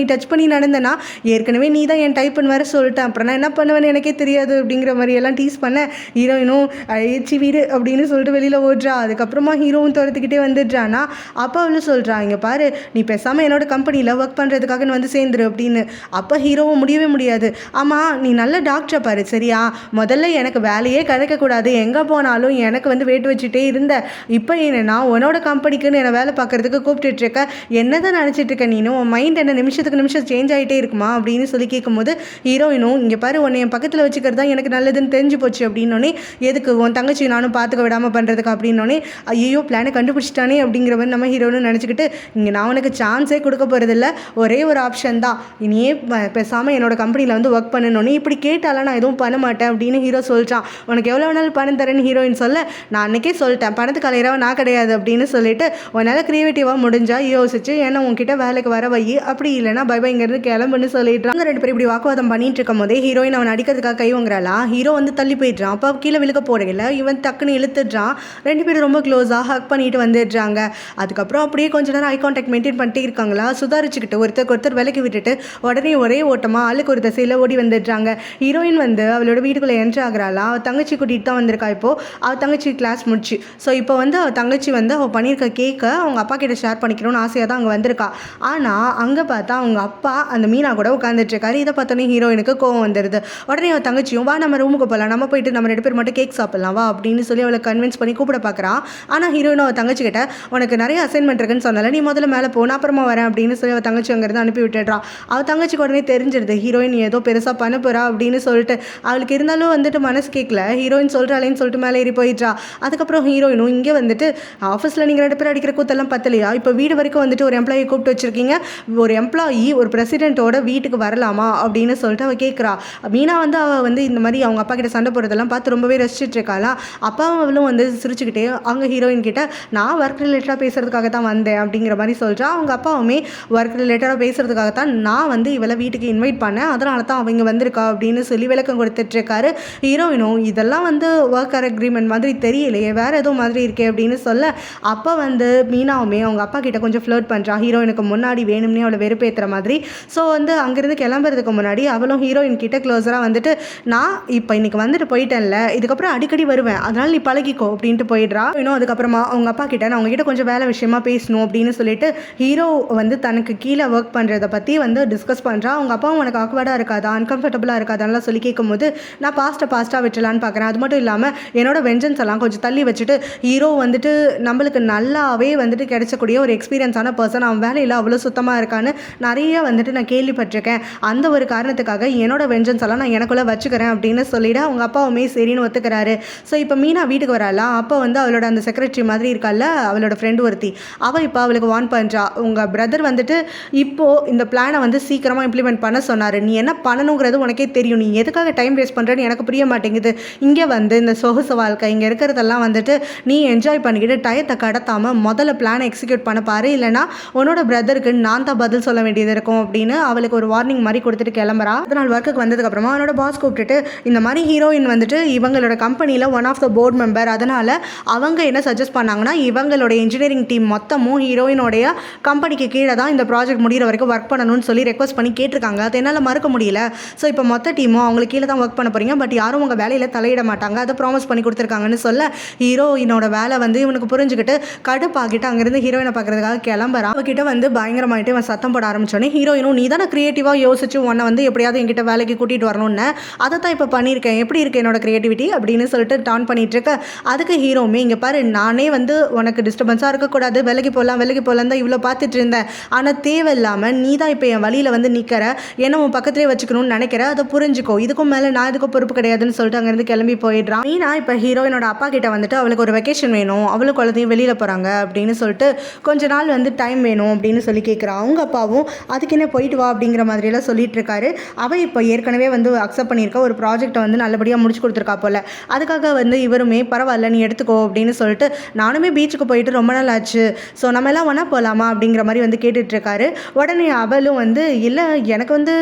Speaker 1: டச் பண்ணி நடந்தேன்னா ஏற்கனவே நீ தான் என் டைப்புன்னு வேறு சொல்லிட்டேன், அப்புறம் நான் என்ன பண்ணுவேன்னு எனக்கே தெரியாது அப்படிங்கிற மாதிரி எல்லாம் டீஸ் பண்ண ஹீரோயினும் ஏச்சி வீடு அப்படின்னு சொல்லிட்டு வெளியில் ஓடுறா. அதுக்கப்புறமா ஹீரோவும் துரத்துக்கிட்டே வந்துடுறானா. அப்போ அவளும் சொல்கிறா, இங்கே பாரு நீ பேசாமல் என்னோட கம்பெனியில் ஒர்க் பண்ணுறதுக்காக வந்து சேர்ந்துரு அப்படின்னு. அப்போ ஹீரோவும் முடியவே முடியாது. ஆமாம் நீ நல்ல டாக்டரை பாரு சரியா, முதல்ல எனக்கு வேலையே கிடைக்கக்கூடாது, எங்கே போனாலும் எனக்கு வந்து வெயிட் வச்சுட்டே இருந்த, இப்போ என்னன்னா உன்னோட கம்பெனிக்குன்னு என்னை வேலை பார்க்குறதுக்கு கூப்பிட்டுட்ருக்க, என்ன தான் நினச்சிட்டு இருக்க நீனு, உன் மைண்ட் என்ன நிமிஷத்துக்கு நிமிஷம் சேஞ்ச் ஆகிட்டே இருக்குமா அப்படின்னு சொல்லி கேட்கும்போது ஹீரோயினும் இங்கே பாரு உன்னை என் பக்கத்தில் வச்சுக்கிறது தான் எனக்கு நல்லதுன்னு தெரிஞ்சு போச்சு அப்படின்னோடனே எதுக்கு உன் தங்கச்சி நானும் பார்த்துக்க விடாமல் பண்ணுறதுக்கு அப்படின்னோடனே ஐயோ பிளானை கண்டுபிடிச்சிட்டானே அப்படிங்கிற மாதிரி நம்ம ஹீரோன்னு நினச்சிக்கிட்டு இங்கே நான் உனக்கு சான்ஸே கொடுக்க போகிறதில்ல, ஒரே ஒரு ஆப்ஷன் தான், இனியே பேசாமல் என்னோட கம்பெனியில் வந்து ஒர்க் பண்ணணுன்னே இப்படி கேட்டாலாம் நான் எதுவும் பண்ண மாட்டேன் அப்படின்னு ஹீரோ சொல்லிட்டான். உனக்கு எவ்வளோ வேணாலும் பணம் தரேன்னு ஹீரோயின் சொல்ல நான் அன்றைக்கே சொல்லிட்டேன் பணத்துக்கு அலையிறவா நான் கிடையாது அப்படின்னு சொல்லிட்டு உன்னால் க்ரியேட்டிவாக முடிஞ்சால் யோசிச்சு ஏன்னா உங்ககிட்ட வேலைக்கு வர வை, அப்படி இல்லைனா பைபாய்ங்கிறது கிளம்புன்னு சொல்லிட்டு அந்த 2 பேர் இப்படி வாக்குவாதம் பண்ணிட்டு இருக்கும் போதே ஹீரோயின் அவன் அடிக்கிறதுக்காக கை வாங்குறாளா. ஹீரோ வந்து தள்ளி போயிடுறான். அப்போ கீழே விழுக்க போறதில்ல, இவன் டக்குன்னு இழுத்துடுறான். 2 பேரும் ரொம்ப க்ளோஸாக ஹக் பண்ணிட்டு வந்துடுறாங்க. அதுக்கப்புறம் அப்படியே கொஞ்ச நேரம் ஐ கான்டாக்ட் மெயின்டைன் பண்ணிட்டே இருக்காங்களா. சுதாரிச்சுக்கிட்டு ஒருத்தர் விலக்கி விட்டுட்டு உடனே ஒரே ஓட்டமாக ஆளுக்கு ஒரு திசையில் ஓடி வந்துடுறாங்க. ஹீரோயின் வந்து அவளோட வீட்டுக்குள்ளே என்ட்ரு ஆகுறாளா. அவள் தங்கச்சி கூட்டிகிட்டு தான் வந்திருக்கா. இப்போது அவள் தங்கச்சி கிளாஸ் முடிச்சு. ஸோ இப்போ வந்து அவள் தங்கச்சி வந்து அவள் பண்ணியிருக்க கேக்கை அவங்க அப்பா கிட்ட ஷேர் பண்ணிக்கணும்னு ஆசையாக தான் அங்கே வந்திருக்கா. ஆனால் அங்கே பார்த்தா அவங்க அப்பா அந்த மீனா கூட உட்காந்துட்ருக்காரு. இதை பார்த்தோன்னே ஹீரோயினுக்கு கோவம் வந்துடுது. உடனே அவள் தங்கச்சியும் வா நம்ம ரூமுக்கு போகலாம், நம்ம போயிட்டு நம்ம 2 பேர் மட்டும் கேக் சாப்பிட்லாம் வா அப்படின்னு சொல்லி அவளை கன்வின்ஸ் பண்ணி கூப்பிட பார்க்குறான். ஆனால் ஹீரோயினும் அவள் தங்கச்சி கிட்ட உனக்கு நிறைய அசைன்மெண்ட் இருக்குன்னு சொன்னால நீ முதல்ல மேலே போனா அப்புறமா வரேன் அப்படின்னு சொல்லி அவள் தங்கச்சி அங்கேருந்து அனுப்பி விட்டுடுறான். அவள் தங்கச்சிக்கு உடனே தெரிஞ்சிருது ஹீரோயின் ஏதோ பெருசாக பண்ண போகிறா அப்படின்னு சொல்லிட்டு. அவளுக்கு இருந்தாலும் வந்துட்டு மனசு கேட்கல, ஹீரோயின் சொல்கிறாளேன்னு சொல்லிட்டு மேலே ஏறி போயிடுறா. அதுக்கப்புறம் ஹீரோயினும் இங்கே வந்துட்டு ஆஃபீஸில் நீங்கள் 2 பேர் அடிக்கிற கூத்தெல்லாம் பத்தலையா, இப்போ வீடு வரைக்கும் வந்துட்டு ஒரு எம்ப்ளாயி கூப்பிட்டு வச்சுருக்கீங்க, ஒரு எம்ப்ளாயி ஒரு பிரசிடென்ட்டோட வீட்டுக்கு வரலாமா அப்படின்னு சொல்லிட்டு அவள் கேட்குறா. மீனா வந்து அவள் வந்து இந்த மாதிரி அவங்க அப்பா கிட்ட சண்டை போடுறதெல்லாம் பார்த்து ரொம்பவே ரசிச்சுட்டு இருக்காளா. அப்பாவும் அவளும் வந்து சிரிச்சுக்கிட்டே அவங்க ஹீரோயின் கிட்ட நான் ஒர்க் ரிலேட்டடாக பேசுறதுக்காக தான் வந்தேன் அப்படிங்கிற மாதிரி சொல்கிறா. அவங்க அப்பாவுமே ஒர்க் ரிலேட்டடாக பேசுறதுக்காக தான் நான் வந்து இவளை வீட்டுக்கு இன்வைட் பண்ணேன், அதனால தான் அவங்க வந்திருக்கா அப்படின்னு சொல்லி விளக்கம் கொடுத்துட்ருக்காரு. ஹீரோயினும் இதெல்லாம் வந்து ஒர்க் அக்ரிமெண்ட் மாதிரி தெரியலையே, வேறு எதுவும் மாதிரி இருக்கே அப்படின்னு சொல்ல அப்போ வந்து மீனாவுமே அவங்க அப்பா கிட்ட கொஞ்சம் ஃப்ளர்ட் பண்ணுறா. ஹீரோயினுக்கு முன்னாடி வேணும்னே அவளை வெறுப்பேற்றுற மாதிரி. ஸோ வந்து அங்கேருந்து கிளம்புறதுக்கு முன்னாடி அவளும் ஹீரோயின் கிட்ட க்ளோஸராக வந்துட்டு நான் இப்போ இன்னைக்கு வந்துட்டு போயிட்டேன்ல, இதுக்கப்புறம் அடிக்கடி வருவேன், அதனால் நீ பழகிக்கோ அப்படின்ட்டு போயிடுறா. இன்னும் அதுக்கப்புறமா அவங்க அப்பா கிட்ட நான் உங்ககிட்ட கொஞ்சம் வேலை விஷயமா பேசணும் அப்படின்னு சொல்லிட்டு ஹீரோ வந்து தனக்கு கீழே ஒர்க் பண்ணுறதை பற்றி வந்து டிஸ்கஸ் பண்ணுறா. அவங்க அப்பாவும் உனக்கு ஆக்வர்டாக இருக்காதா, அன்கம்ஃபர்டபுளாக இருக்காதான்லாம் சொல்லி கேட்கும்போது நான் பாஸ்ட்டாக விட்டுலான்னு பார்க்குறேன். அது மட்டும் இல்லாமல் என்னோட வெஞ்சன்ஸ் எல்லாம் கொஞ்சம் தள்ளி வச்சுட்டு ஹீரோ வந்துட்டு நம்மளுக்கு நல்லாவே வந்துட்டு கிடைச்சக்கூடிய ஒரு எக்ஸ்பீரியன்ஸான பர்சன், அவன் வேலையில் அவ்வளோ சுத்தமாக இருக்கான்னு நிறைய வந்துட்டு நான் கேள்விப்பட்டிருக்கேன், அந்த ஒரு காரணத்துக்காக என்னோட வெஞ்சன்ஸ் எல்லாம் நான் எனக்குள்ளே வச்சுக்கிறேன் அப்படின்னு சொல்லிவிட அவங்க அப்பாவுமே சரின்னு ஒத்துக்கிறாரு. ஸோ இப்போ மீனா வீட்டுக்கு வரலாம். அப்போ வந்து அவளோட அந்த செக்ரட்டரி மாதிரி இருக்கால அவளோட ஃப்ரெண்டு ஒருத்தி, அவள் இப்போ அவளுக்கு வார்ன் பண்ணுறா. உங்கள் பிரதர் வந்துட்டு இப்போது இந்த பிளானை வந்து சீக்கிரமாக இம்ப்ளிமெண்ட் பண்ண சொன்னார், நீ என்ன பண்ணணுங்கிறது உனக்கே தெரியும், நீ எதுக்காக டைம் வேஸ்ட் பண்ணுறேன்னு எனக்கு புரிய மாட்டேங்குது, இங்கே வந்து இந்த சொகுசு வாழ்க்கை இங்கே இருக்கிறதெல்லாம் வந்துட்டு நீ என்ஜாய் பண்ணிக்கிட்டு டயத்தை கடத்தாமல் முதல்ல பிளானை எக்ஸிக்யூட் பண்ண பாரு, இல்லைனா உன்னோட பிரதருக்கு நான் தான் பதில் சொல்ல வேண்டியது இருக்கும் அப்படின்னு அவளுக்கு ஒரு வார்னிங் மாதிரி கொடுத்துட்டு கிளம்புறா. அதனால் ஒர்க்குக்கு வந்ததுக்கப்புறமா அவனோட பாஸ் கூப்பிட்டுட்டு இந்த மாதிரி ஹீரோயின் வந்துட்டு இவங்களோட கம்பெனியில் one of the board member, அதனால் அவங்க என்ன சஜஸ்ட் பண்ணாங்கன்னா இவங்களோட இன்ஜினியரிங் டீம் மொத்தமும் ஹீரோயினோடைய கம்பெனிக்கு கீழே தான் இந்த ப்ராஜெக்ட் முடிகிற வரைக்கும் ஒர்க் பண்ணணும்னு சொல்லி ரெக்வஸ்ட் பண்ணி கேட்டிருக்காங்க. அது என்னால் மறக்க முடியல. ஸோ இப்போ மொத்த டீமும் அவங்களுக்கு கீழே தான் ஒர்க் பண்ண போகிறீங்க, பட் யாரும் உங்கள் வேலையில் தலையிட மாட்டாங்க, அதை ப்ராமிஸ் பண்ணி கொடுத்துருக்காங்கன்னு சொல்ல ஹீரோயினோட வேலை வந்து இவனுக்கு புரிஞ்சுக்கிட்டு கடுப்பாகிட்டு அங்கேருந்து ஹீரோயினை பார்க்குறதுக்காக கிளம்புறான். அவகிட்ட வந்து பயங்கரமாயிட்டு இவன் சத்தம் போட ஆரம்பிச்சோன்னே ஹீரோயினும், நீ தானே க்ரியேட்டிவாக யோசிச்சு உன்னை வந்து எப்படியாவது என்கிட்ட வேலைக்கு கூட்டிகிட்டு வரணும்னு, அதை தான் இப்போ பண்ணியிருக்கேன், எப்படி இருக்கு என்னோட க்ரியேட்டிவிட்டி அப்படின்னு சொல்லிட்டு டான் பண்ணிட்டு இருக்க. அதுக்கு ஹீரோவுமே, இங்கே பாரு, நானே வந்து உனக்கு டிஸ்டர்பன்ஸாக இருக்கக்கூடாது, வேலைக்கு போகலாம் தான் இவ்வளோ பார்த்துட்டு இருந்தேன், ஆனால் தேவையில்லாமல் நீ தான் இப்போ என் வழியில் வந்து நிற்கிற, என்ன உன் பக்கத்துலேயே வச்சுக்கணும்னு நினைக்கிற, அதை புரிஞ்சுக்கோ, இதுக்கும் மேலே நான் இதுக்கும் பொறுப்பு கிடையாதுன்னு சொல்லிட்டு அங்கேருந்து கிளம்பி போயிடுறான். மீனா இப்போ ஹீரோயினோட அப்பா கிட்ட வந்துட்டு அவளுக்கு ஒரு வெக்கேஷன் வேணும், அவளும் குழந்தையும் வெளியில் போகிறாங்க அப்படின்னு சொல்லிட்டு கொஞ்ச நாள் வந்து டைம் வேணும் அப்படின்னு சொல்லி கேட்குறான். அவங்க அப்பாவும் அதுக்கு என்ன போயிட்டு வா அப்படிங்கிற மாதிரியெல்லாம் சொல்லிட்டு இருக்காரு. அவள் இப்போ ஏற்கனவே வந்து அக்செப்ட் பண்ணியிருக்க ஒரு ப்ராஜெக்டை வந்து நல்லபடியாக முடிச்சு கொடுத்துருக்கா போல். அதுக்காக வந்து இவருமே பரவாயில்ல நீ எடுத்துக்கோ அப்படின்னு சொல்லிட்டு, நானுமே பீச்சுக்கு போயிட்டு ரொம்ப நாள் ஆச்சு, ஸோ நம்ம எல்லாம் ஒன்றா போகலாமா அப்படிங்கிற மாதிரி வந்து கேட்டுட்ருக்காரு. உடனே அவளும் வந்து, இல்லை எனக்கு வந்து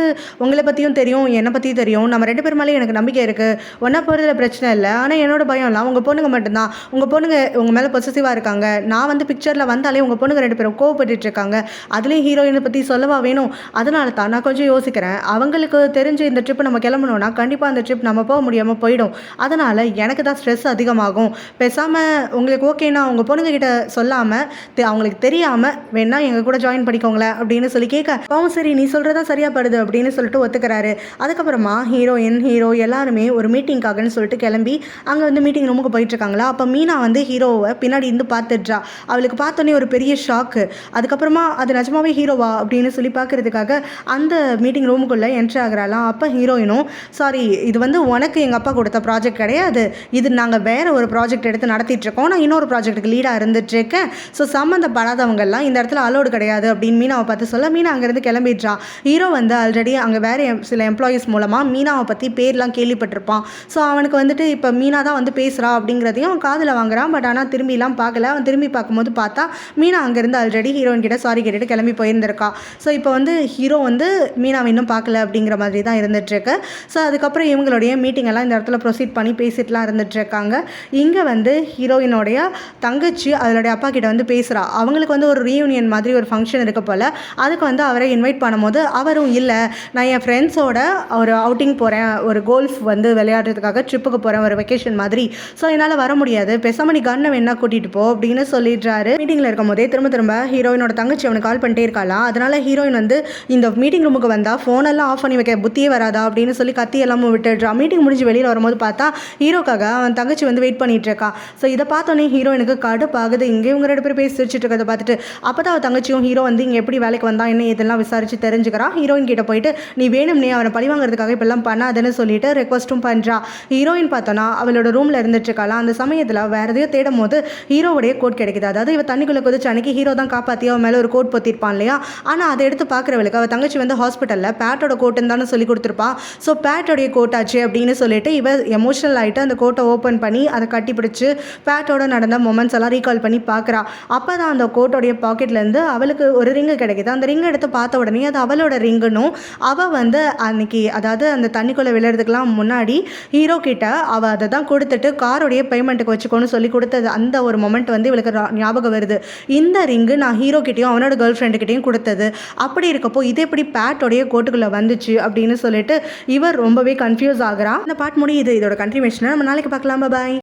Speaker 1: உங்களை பற்றியும் தெரியும் என்னை பற்றியும் தெரியும், நம்ம 2 பேர் மேலே எனக்கு நம்பிக்கை இருக்குது, ஒன்றா போகிறதுல பிரச்சனை இல்லை, ஆனால் என்னோட பயம் இல்லை உங்கள் பொண்ணுங்க மட்டும்தான், உங்கள் பொண்ணுங்க உங்கள் மேலே பொசசிவாக இருக்காங்க, நான் வந்து பிக்சரில் வந்தாலே உங்கள் பொண்ணுங்க 2 பேரும் கோவப்பட்டு இருக்காங்க, அதுலேயும் ஹீரோயினை பற்றி சொல்லவா வேணும், அதனால தான் நான் கொஞ்சம் யோசிக்கிறேன், அவங்களுக்கு தெரிஞ்சு இந்த ட்ரிப் நம்ம கிளம்பணும்னா கண்டிப்பாக அந்த ட்ரிப் நம்ம போக முடியாமல் போயிடும், அதனால் எனக்கு தான் ஸ்ட்ரெஸ் அதிகமாகும், பேசாமல் உங்களுக்கு ஓகேனா உங்கள் பொண்ணுங்க கிட்ட சொல்லாமல் அவங்களுக்கு தெரியாமல் வேணா எங்கள் கூட ஜாயின் பண்ணிக்கோங்களேன் அப்படின்னு சொல்லி கேட்க, அவன் சரி நீ சொல்கிறதா சரியா படுது அப்படின்னு சொல்லிட்டு ஒத்துக்கிறாரு. அதுக்கப்புறமா ஹீரோயின் ஹீரோ எல்லாருமே ஒரு மீட்டிங்காகன்னு சொல்லிட்டு கிளம்பி அங்கே வந்து மீட்டிங் ரூமுக்கு போயிட்டுருக்காங்களா. அப்போ மீனா வந்து ஹீரோவை பின்னாடி இருந்து பார்த்துட்றா. அவளுக்கு பார்த்தோன்னே ஒரு பெரிய ஷாக்கு. அதுக்கப்புறமா அது நிஜமாவே ஹீரோவா அப்படின்னு சொல்லி பார்க்குறதுக்காக அந்த மீட்டிங் ரூமுக்குள்ளே என்ட்ரி ஆகுறாலாம். அப்போ ஹீரோயினும், சாரி இது வந்து உனக்கு எங்கள் அப்பா கொடுத்த ப்ராஜெக்ட் கிடையாது, இது நாங்கள் வேறு ஒரு ப்ராஜெக்ட் எடுத்து நடத்திட்டுருக்கோம், நான் இன்னொரு ப்ராஜெக்ட்டுக்கு லீடாக இருந்துட்டுருக்கேன், ஸோ சம்மந்தப்படாதவங்கெல்லாம் இந்த இடத்துல அலோடு கிடையாது அப்படின்னு மீனாவை பார்த்து சொல்ல மீனா அங்கேருந்து கிளம்பிடுறா. ஹீரோ வந்து ஆல்ரெடி அங்கே வேறு சில எம்ப்ளாயீஸ் மூலமாக மீனாவை பற்றி பேர்லாம் கேள்விப்பட்டிருப்பான். ஸோ அவனுக்கு வந்துட்டு இப்போ மீனா தான் வந்து பேசுகிறா அப்படிங்கிறதையும் அவன் காதில் வாங்குறான். பட் ஆனால் திரும்பிலாம் பார்க்கல. அவன் திரும்பி பார்க்கும்போது பார்த்தா மீனா அங்கேருந்து ஆல்ரெடி ஹீரோயின் கிட்ட சாரி கேட்டுட்டு கிளம்பி போயிருந்திருக்கா. ஸோ இப்போ வந்து ஹீரோ வந்து மீனாவை இன்னும் பார்க்கல அப்படிங்கிற மாதிரி தான் இருந்துகிட்ருக்கு. ஸோ அதுக்கப்புறம் இவங்களுடைய மீட்டிங் எல்லாம் இந்த இடத்துல ப்ரொசீட் பண்ணி பேசிட்டுலாம் இருந்துகிட்ருக்காங்க. இங்கே வந்து ஹீரோயினோடைய தங்கச்சி அதனுடைய அப்பா கிட்ட வந்து பேசுகிறா. அவங்களுக்கு வந்து ஒரு ரீயூனியன் மாதிரி ஒரு ஃபங்க்ஷன் இருக்க போல், அதுக்கு வந்து அவரை இன்வைட் பண்ணும்போது அவரும், இல்லை நான் என் ஃப்ரெண்ட்ஸோட ஒரு அவுட்டிங் போகிறேன், ஒரு கோல்ஃப் வந்து விளையாடுறதுக்காக ட்ரிப்புக்கு போகிறேன், ஒரு வெக்கேஷன் மாதிரி, ஸோ என்னால் வர முடியாது, பேசாமல் நீ கண்ணை வேணா கூட்டிகிட்டு போ அப்படின்னு சொல்லிடுறாரு. மீட்டிங்கில் இருக்கும் போதே திரும்ப ஹீரோயினோட தங்கச்சி அவனுக்கு கால் பண்ணிட்டே இருக்காளா. அதனால் ஹீரோயின் வந்து இந்த மீட்டிங் ரூமுக்கு வந்தால் ஃபோனெல்லாம் ஆஃப் பண்ணி வைக்க புத்தியே வராதா அப்படின்னு சொல்லி கத்தி எல்லாமும் விட்டுடுறா. மீட்டிங் முடிஞ்சு வெளியில் வரும்போது பார்த்தா ஹீரோக்காக அவன் தங்கச்சி வந்து வெயிட் பண்ணிட்டு இருக்கா. ஸோ இதை பார்த்தோன்னே ஹீரோயினுக்கு கடுப்பாகுது. இங்கே இவங்க 2 பேர் பேசி சிரிச்சிட்டு இருக்கிறத பார்த்துட்டு அப்போ தான் அவன் தங்கச்சியும் ஹீரோ வந்து இங்கே எப்படி வேலைக்கு வந்தா என்ன இதெல்லாம் விசாரிச்சு தெரிஞ்சுக்கிறா. ஹீரோயின் கிட்ட போயிட்டு, நீ வேணும்னே அவனை பழி வாங்குறதுக்காக இப்பெல்லாம் பண்ணாதுன்னு சொல்லிட்டு ரெக்வஸ்ட்டும் பண்ணுறா. ஹீரோயின் பார்த்தோன்னா அவளோட ரூமில் இருந்துட்டு இருக்காளா. அந்த சமயத்தில் வேறு எதையோ தேடும் போது ஹீரோவுடைய கோட் கிடைக்குது. அதாவது இவ தண்ணிக்குள்ளே குதிச்சு அன்னைக்கு ஹீரோ தான் காப்பாற்றி அவன் மேலே ஒரு கோட் பொத்திருப்பான் இல்லையா. ஆனால் அதை எடுத்து பார்க்குறவளுக்கு அவள் தங்கச்சி வந்து ஹாஸ்பிட்டலில் பேட்டோட கோட்டுன்னு தானே சொல்லி கொடுத்துருப்பா. ஸோ பேட்டோடைய கோட்டாச்சு அப்படின்னு சொல்லிட்டு இவ எமோஷனல் ஆகிட்டு அந்த கோட்டை ஓப்பன் பண்ணி அதை கட்டி பிடிச்சி பேட்டோட நடந்த மொமெண்ட்ஸ் எல்லாம் ரீகால் பண்ணி பார்க்குறா. அப்போ தான் அந்த கோட்டோடைய பாக்கெட்லேருந்து அவளுக்கு ஒரு ரிங்கு கிடைக்குது. அந்த ரிங்கை எடுத்து பார்த்த உடனே அது அவளோட ரிங்குன்னும், அவள் வந்து அன்னைக்கு அதாவது அந்த தண்ணிக்குள்ளே விழுறதுக்கெலாம் முன்னாடி ஹீரோ கிட்ட அவள் அதை தான் கொடுத்துட்டு காரோடைய பேமெண்ட்டுக்கு வச்சுக்கோன்னு சொல்லி கொடுத்தது. அந்த ஒரு மொமெண்ட் வந்து இவளுக்கு ஞாபகம் வருது. இந்த ரிங்கு நான் ஹீரோ கிட்டேயும் அவனோட கேர்ள் ஃப்ரெண்டுக்கிட்டையும் கொடுத்தது, அப்படி இருக்கப்போ இது எப்படி பேட்டோடைய கோட்டுக்குள்ளே வந்துச்சு அப்படின்னு சொல்லிட்டு இவர் ரொம்பவே கன்ஃபியூஸ் ஆகுறா. இந்த பாட் முடியுது. இதோட கண்டினியூஷனை நம்ம நாளைக்கு பார்க்கலாம். பாய்.